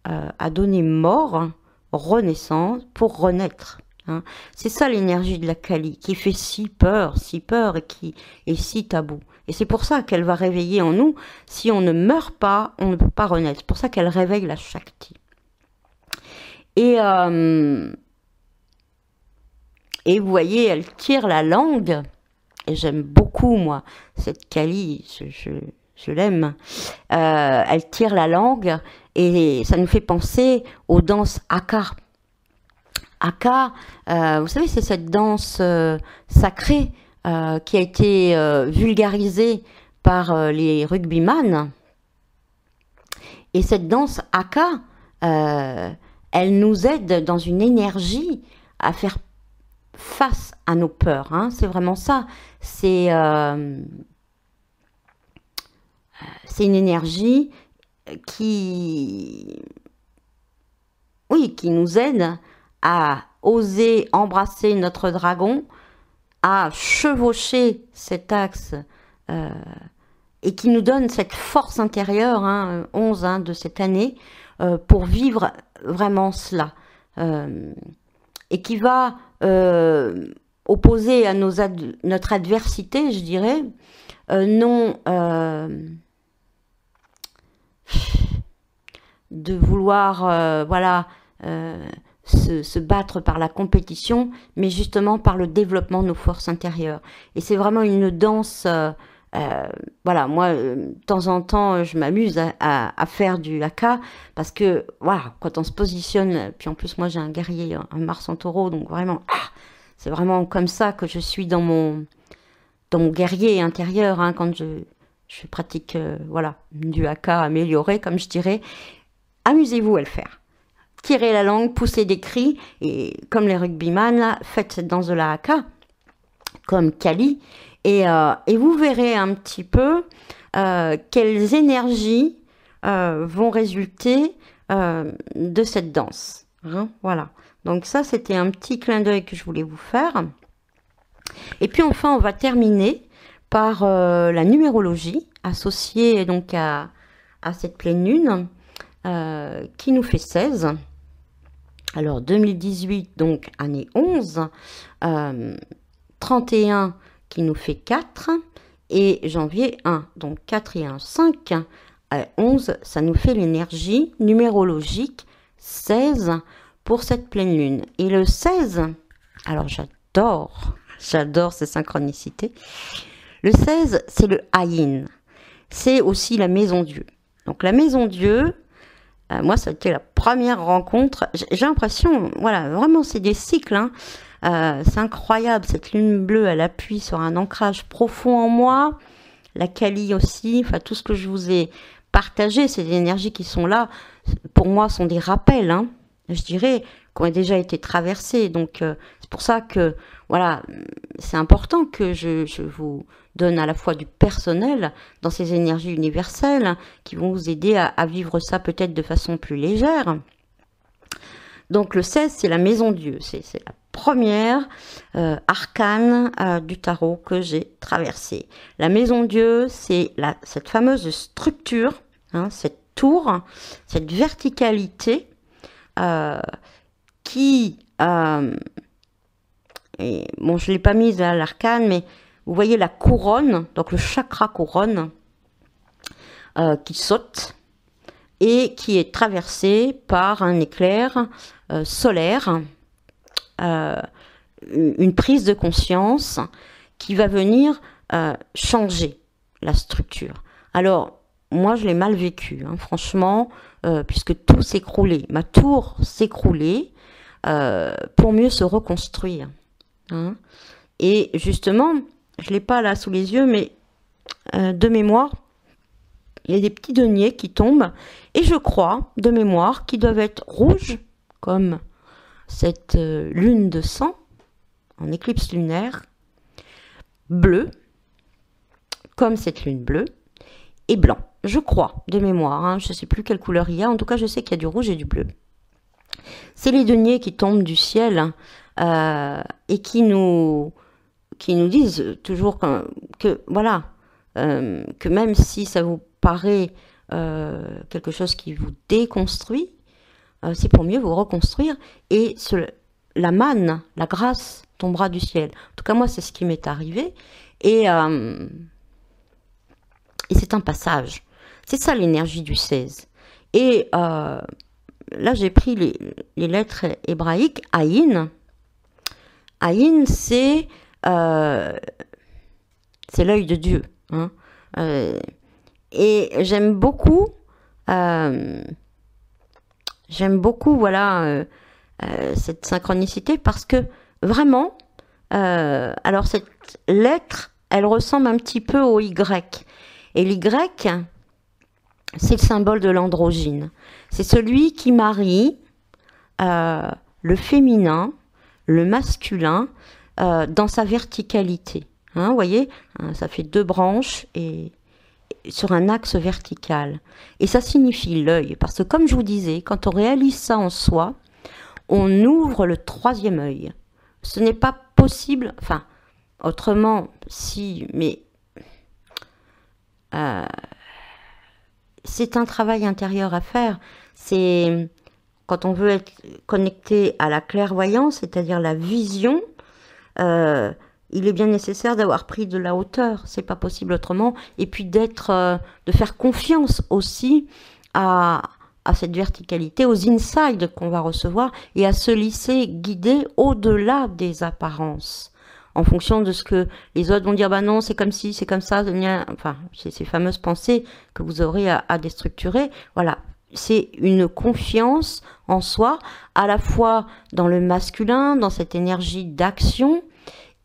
à donner mort, renaissance, pour renaître. Hein. C'est ça l'énergie de la Kali, qui fait si peur et qui est si tabou. Et c'est pour ça qu'elle va réveiller en nous. Si on ne meurt pas, on ne peut pas renaître. C'est pour ça qu'elle réveille la Shakti. Et vous voyez, elle tire la langue. Et j'aime beaucoup, moi, cette Kali, je l'aime. Elle tire la langue et ça nous fait penser aux danses Haka. Haka, vous savez, c'est cette danse sacrée qui a été vulgarisée par les rugbyman. Et cette danse Haka, elle nous aide dans une énergie à faire face à nos peurs. Hein. C'est vraiment ça. C'est une énergie qui nous aide à oser embrasser notre dragon, à chevaucher cet axe et qui nous donne cette force intérieure, 11 de cette année, pour vivre vraiment cela. Et qui va opposer à notre adversité, je dirais, non de vouloir se battre par la compétition, mais justement par le développement de nos forces intérieures. Et c'est vraiment une danse, voilà, moi, de temps en temps, je m'amuse à faire du haka, parce que, voilà, quand on se positionne, puis en plus, moi, j'ai un guerrier, un Mars en taureau, donc vraiment, c'est vraiment comme ça que je suis dans mon guerrier intérieur, hein, quand je pratique, voilà, du haka amélioré, comme je dirais. Amusez-vous à le faire. Tirez la langue, poussez des cris, et comme les rugbyman, là, faites cette danse de la haka, comme Kali, et vous verrez un petit peu quelles énergies vont résulter de cette danse. Hein, voilà. Donc ça, c'était un petit clin d'œil que je voulais vous faire. Et puis enfin, on va terminer par la numérologie, associée donc à cette pleine lune, qui nous fait 16. Alors 2018, donc année 11, 31 qui nous fait 4, et janvier 1, donc 4 et 1, 5, 11, ça nous fait l'énergie numérologique 16 pour cette pleine lune. Et le 16, alors j'adore ces synchronicités. Le 16, c'est le Ayin, c'est aussi la maison Dieu. Donc la maison Dieu, moi, ça a été la première rencontre. J'ai l'impression, voilà, vraiment, c'est des cycles. Hein. C'est incroyable, cette lune bleue, elle appuie sur un ancrage profond en moi. La Kali aussi, enfin, tout ce que je vous ai partagé, ces énergies qui sont là, pour moi, sont des rappels, hein, je dirais, qui ont déjà été traversés. Donc, c'est pour ça que, voilà, c'est important que je vous donne à la fois du personnel dans ces énergies universelles qui vont vous aider à vivre ça peut-être de façon plus légère. Donc le 16, c'est la maison Dieu, c'est la première arcane du tarot que j'ai traversée. La maison Dieu, c'est cette fameuse structure, hein, cette tour, cette verticalité qui... et, bon, je ne l'ai pas mise à l'arcane, mais vous voyez la couronne, donc le chakra couronne, qui saute et qui est traversé par un éclair solaire, une prise de conscience qui va venir changer la structure. Alors, moi, je l'ai mal vécu, hein, franchement, puisque tout s'écroulait. Ma tour s'écroulait pour mieux se reconstruire. Hein. Et justement, je ne l'ai pas là sous les yeux, mais de mémoire, il y a des petits deniers qui tombent, et je crois, de mémoire, qu'ils doivent être rouges, comme cette lune de sang, en éclipse lunaire, bleu, comme cette lune bleue, et blanc. Je crois, de mémoire, hein, je ne sais plus quelle couleur il y a, en tout cas je sais qu'il y a du rouge et du bleu. C'est les deniers qui tombent du ciel et qui nous disent toujours que voilà, que même si ça vous paraît quelque chose qui vous déconstruit, c'est pour mieux vous reconstruire et la manne, la grâce tombera du ciel. En tout cas, moi, c'est ce qui m'est arrivé et c'est un passage. C'est ça l'énergie du 16. Et là, j'ai pris les lettres hébraïques. Aïn. Aïn, c'est l'œil de Dieu. Hein. Et j'aime beaucoup, voilà, cette synchronicité parce que vraiment, alors cette lettre, elle ressemble un petit peu au Y. Et l'Y, c'est le symbole de l'androgyne. C'est celui qui marie le féminin, le masculin, dans sa verticalité. Hein, vous voyez, ça fait 2 branches et sur un axe vertical. Et ça signifie l'œil. Parce que comme je vous disais, quand on réalise ça en soi, on ouvre le 3e œil. Ce n'est pas possible, enfin, autrement, si, mais c'est un travail intérieur à faire. C'est quand on veut être connecté à la clairvoyance, c'est-à-dire la vision, il est bien nécessaire d'avoir pris de la hauteur. C'est pas possible autrement. Et puis de faire confiance aussi à cette verticalité, aux insights qu'on va recevoir et à se laisser guider au-delà des apparences. En fonction de ce que les autres vont dire, bah non, c'est comme ci, c'est comme ça, enfin, c'est ces fameuses pensées que vous aurez à déstructurer. Voilà, c'est une confiance en soi, à la fois dans le masculin, dans cette énergie d'action,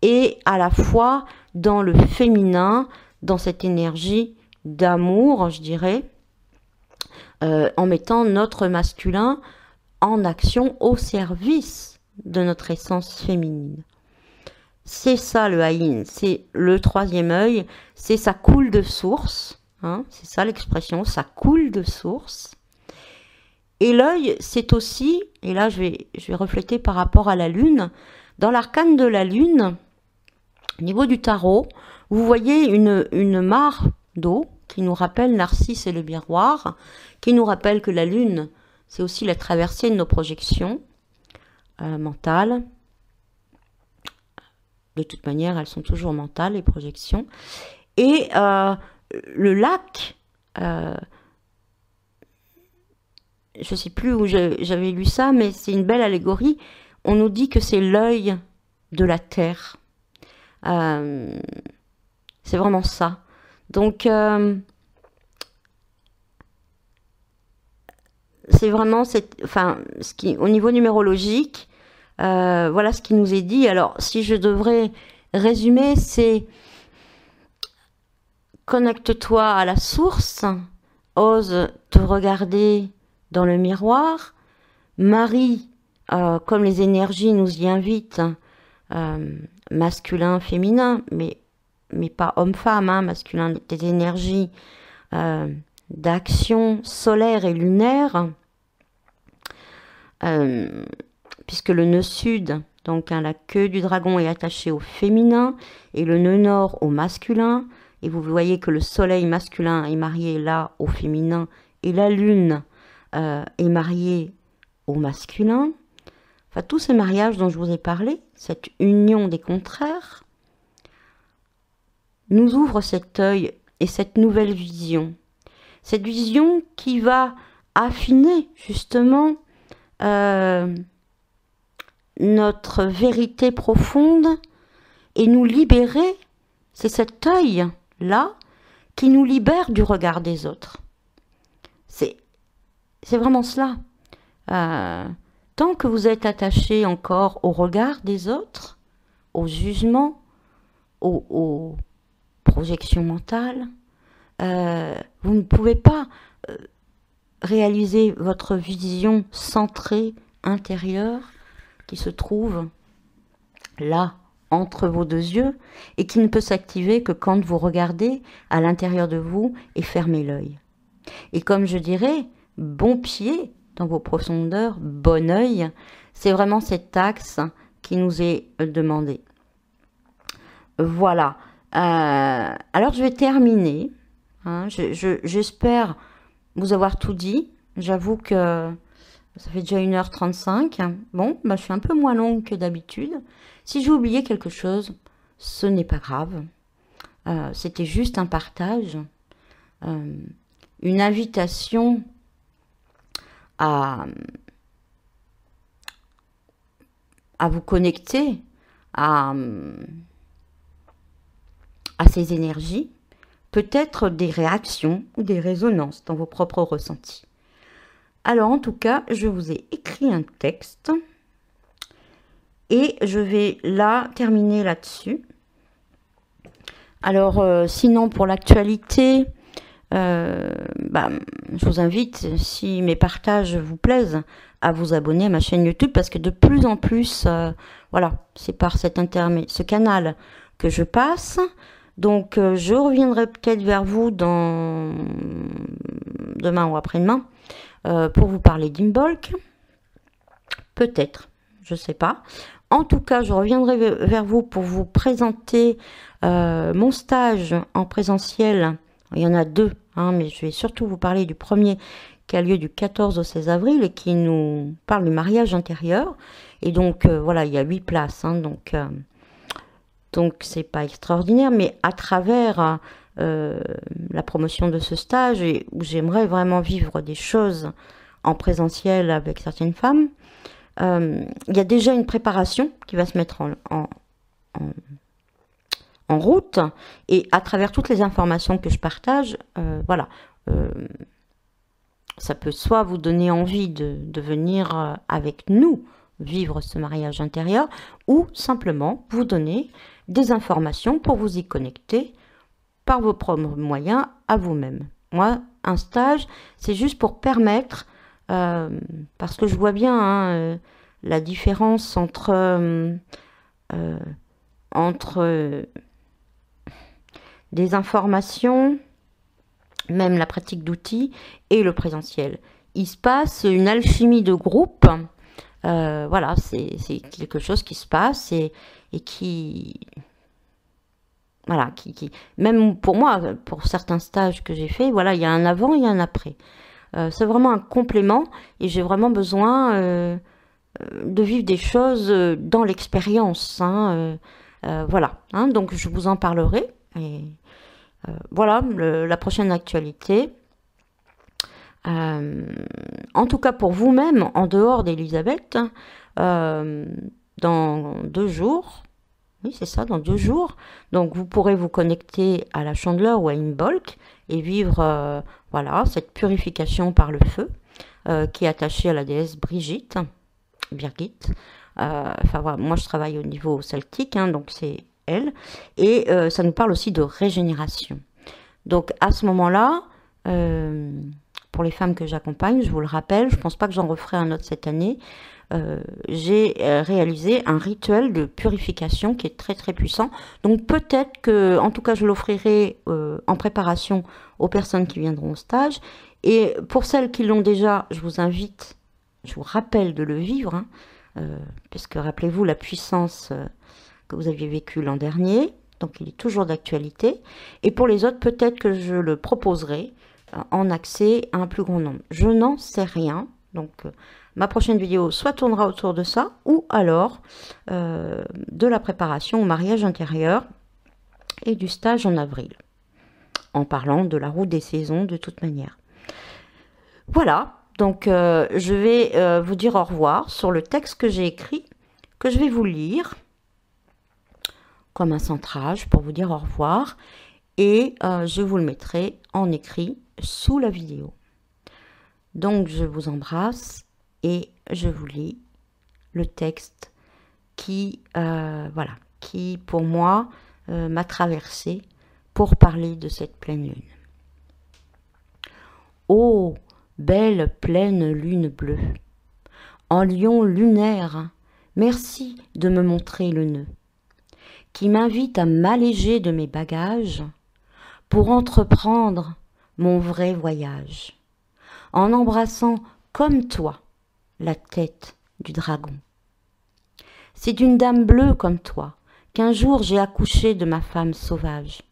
et à la fois dans le féminin, dans cette énergie d'amour, je dirais, en mettant notre masculin en action au service de notre essence féminine. C'est ça le Aïn, c'est le 3e œil, c'est ça coule de source, hein, c'est ça l'expression, ça coule de source. Et l'œil, c'est aussi, et là je vais refléter par rapport à la lune, dans l'arcane de la lune, au niveau du tarot, vous voyez une mare d'eau qui nous rappelle Narcisse et le miroir, qui nous rappelle que la lune, c'est aussi la traversée de nos projections mentales. De toute manière, elles sont toujours mentales, les projections. Et le lac, je ne sais plus où j'avais lu ça, mais c'est une belle allégorie. On nous dit que c'est l'œil de la terre. C'est vraiment ça. Donc, c'est vraiment au niveau numérologique, voilà ce qui nous est dit. Alors, si je devrais résumer, c'est connecte-toi à la source, ose te regarder dans le miroir, marie, comme les énergies nous y invitent, masculin, féminin, mais pas homme-femme, hein, masculin, des énergies d'action solaire et lunaire, puisque le nœud sud, donc la queue du dragon est attachée au féminin et le nœud nord au masculin, et vous voyez que le soleil masculin est marié là au féminin et la lune est mariée au masculin. Enfin, tous ces mariages dont je vous ai parlé, cette union des contraires, nous ouvre cet œil et cette nouvelle vision. Cette vision qui va affiner justement notre vérité profonde et nous libérer. C'est cet œil-là qui nous libère du regard des autres. C'est vraiment cela. Tant que vous êtes attaché encore au regard des autres, au jugement, aux projections mentales, vous ne pouvez pas réaliser votre vision centrée, intérieure, qui se trouve là, entre vos deux yeux, et qui ne peut s'activer que quand vous regardez à l'intérieur de vous et fermez l'œil. Et comme je dirais, bon pied dans vos profondeurs, bon œil, c'est vraiment cet axe qui nous est demandé. Voilà. Alors je vais terminer. Hein, j'espère vous avoir tout dit. J'avoue que ça fait déjà 1h35. Bon, bah, je suis un peu moins longue que d'habitude. Si j'ai oublié quelque chose, ce n'est pas grave. C'était juste un partage, une invitation à vous connecter à ces énergies, peut-être des réactions ou des résonances dans vos propres ressentis. Alors en tout cas, je vous ai écrit un texte et je vais là terminer là-dessus. Alors sinon pour l'actualité, je vous invite, si mes partages vous plaisent, à vous abonner à ma chaîne YouTube parce que de plus en plus, voilà, c'est par ce canal que je passe. Donc je reviendrai peut-être vers vous dans demain ou après-demain pour vous parler d'Imbolc. Peut-être, je ne sais pas. En tout cas, je reviendrai vers vous pour vous présenter mon stage en présentiel. Il y en a deux, hein, mais je vais surtout vous parler du premier qui a lieu du 14 au 16 avril et qui nous parle du mariage intérieur. Et donc, voilà, il y a 8 places. Hein, donc, c'est pas extraordinaire, mais à travers la promotion de ce stage, et où j'aimerais vraiment vivre des choses en présentiel avec certaines femmes, il y a déjà une préparation qui va se mettre en route, et à travers toutes les informations que je partage, voilà, ça peut soit vous donner envie de venir avec nous vivre ce mariage intérieur, ou simplement vous donner des informations pour vous y connecter par vos propres moyens à vous-même. Moi, un stage, c'est juste pour permettre, parce que je vois bien hein, la différence entre des informations, même la pratique d'outils et le présentiel. Il se passe une alchimie de groupe. Voilà, c'est quelque chose qui se passe et qui... Voilà, même pour moi, pour certains stages que j'ai fait, voilà, il y a un avant et un après. C'est vraiment un complément et j'ai vraiment besoin de vivre des choses dans l'expérience. Hein, voilà, hein, donc je vous en parlerai. Et voilà, la prochaine actualité. En tout cas pour vous-même, en dehors d'Elisabeth, dans 2 jours, oui c'est ça, dans 2 jours, donc vous pourrez vous connecter à la Chandeleur ou à Imbolc et vivre voilà, cette purification par le feu qui est attachée à la déesse Birgit. Enfin voilà, moi je travaille au niveau celtique, hein, donc c'est elle, et ça nous parle aussi de régénération. Donc à ce moment-là, pour les femmes que j'accompagne, je vous le rappelle, je ne pense pas que j'en referai un autre cette année, j'ai réalisé un rituel de purification qui est très très puissant. Donc peut-être que, en tout cas, je l'offrirai en préparation aux personnes qui viendront au stage. Et pour celles qui l'ont déjà, je vous invite, je vous rappelle de le vivre, hein, puisque rappelez-vous la puissance que vous aviez vécue l'an dernier. Donc il est toujours d'actualité. Et pour les autres, peut-être que je le proposerai en accès à un plus grand nombre. Je n'en sais rien. Donc ma prochaine vidéo soit tournera autour de ça, ou alors de la préparation au mariage intérieur. et du stage en avril, en parlant de la roue des saisons de toute manière. Voilà, donc je vais vous dire au revoir sur le texte que j'ai écrit, que je vais vous lire comme un centrage pour vous dire au revoir, et je vous le mettrai en écrit sous la vidéo. Donc je vous embrasse et je vous lis le texte qui, voilà, qui pour moi m'a traversé pour parler de cette pleine lune. Ô belle pleine lune bleue, en lion lunaire, merci de me montrer le nœud, qui m'invite à m'alléger de mes bagages pour entreprendre mon vrai voyage, en embrassant comme toi la tête du dragon. C'est d'une dame bleue comme toi qu'un jour j'ai accouché de ma femme sauvage.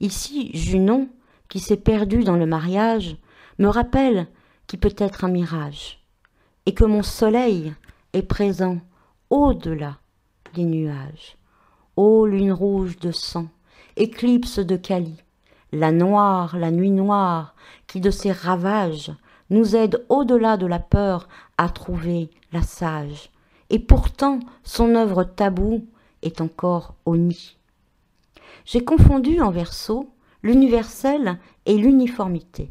Ici, Junon, qui s'est perdu dans le mariage, me rappelle qu'il peut être un mirage, et que mon soleil est présent au-delà des nuages. Ô lune rouge de sang, éclipse de Kali, la nuit noire, qui de ses ravages nous aide au-delà de la peur à trouver la sage. Et pourtant, son œuvre taboue est encore au nid. J'ai confondu en verso l'universel et l'uniformité.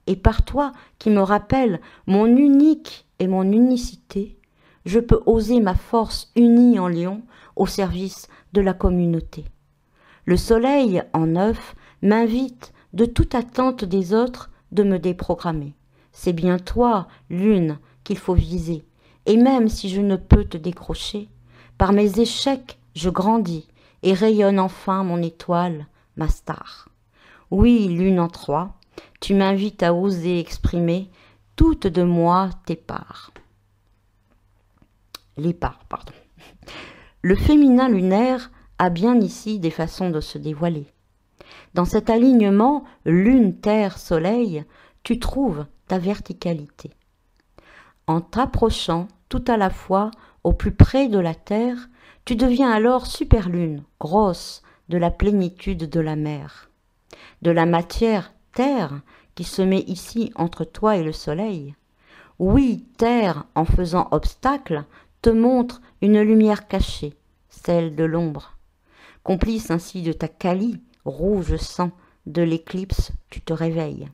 Et par toi, qui me rappelle mon unique et mon unicité, je peux oser ma force unie en lion au service de la communauté. Le soleil, en œuf, m'invite de toute attente des autres de me déprogrammer. C'est bien toi, lune, qu'il faut viser, et même si je ne peux te décrocher, par mes échecs je grandis et rayonne enfin mon étoile, ma star. Oui, lune en trois, tu m'invites à oser exprimer toutes de moi tes parts. Les parts, pardon. Le féminin lunaire a bien ici des façons de se dévoiler. Dans cet alignement lune, terre, soleil, tu trouves ta verticalité. En t'approchant tout à la fois au plus près de la terre, tu deviens alors superlune, grosse, de la plénitude de la mer. De la matière, terre, qui se met ici entre toi et le soleil. Oui, terre, en faisant obstacle, te montre une lumière cachée, celle de l'ombre. Complice ainsi de ta Kali, rouge sang, de l'éclipse, tu te réveilles.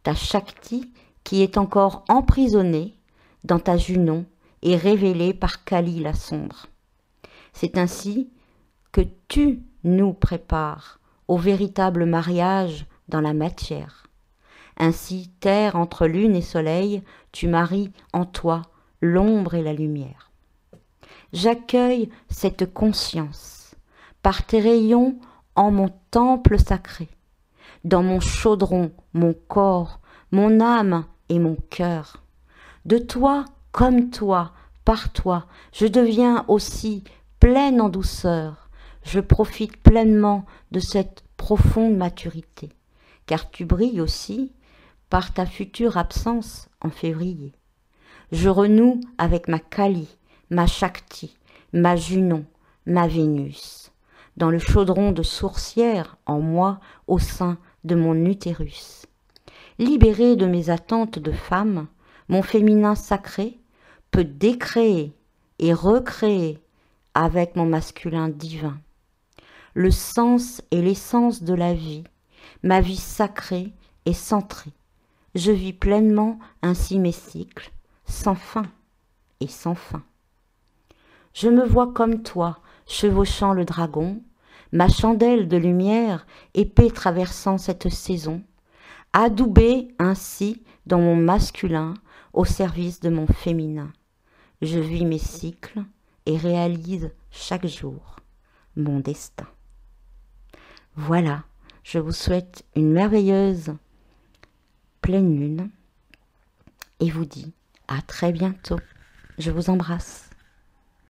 Ta Shakti, qui est encore emprisonnée dans ta Junon, est révélée par Kali la sombre. C'est ainsi que tu nous prépares au véritable mariage dans la matière. Ainsi, terre entre lune et soleil, tu maries en toi l'ombre et la lumière. J'accueille cette conscience par tes rayons en mon temple sacré, dans mon chaudron, mon corps, mon âme et mon cœur. De toi, comme toi, par toi, je deviens aussi pleine en douceur. Je profite pleinement de cette profonde maturité, car tu brilles aussi par ta future absence en février. Je renoue avec ma Kali, ma Shakti, ma Junon, ma Vénus, dans le chaudron de sourcière en moi au sein de mon utérus. Libérée de mes attentes de femme, mon féminin sacré peut décréer et recréer avec mon masculin divin. Le sens et l'essence de la vie, ma vie sacrée est centrée. Je vis pleinement ainsi mes cycles, sans fin et sans fin. Je me vois comme toi, chevauchant le dragon, ma chandelle de lumière, épée traversant cette saison, adoubée ainsi dans mon masculin au service de mon féminin. Je vis mes cycles et réalise chaque jour mon destin. Voilà, je vous souhaite une merveilleuse pleine lune et vous dis à très bientôt. Je vous embrasse.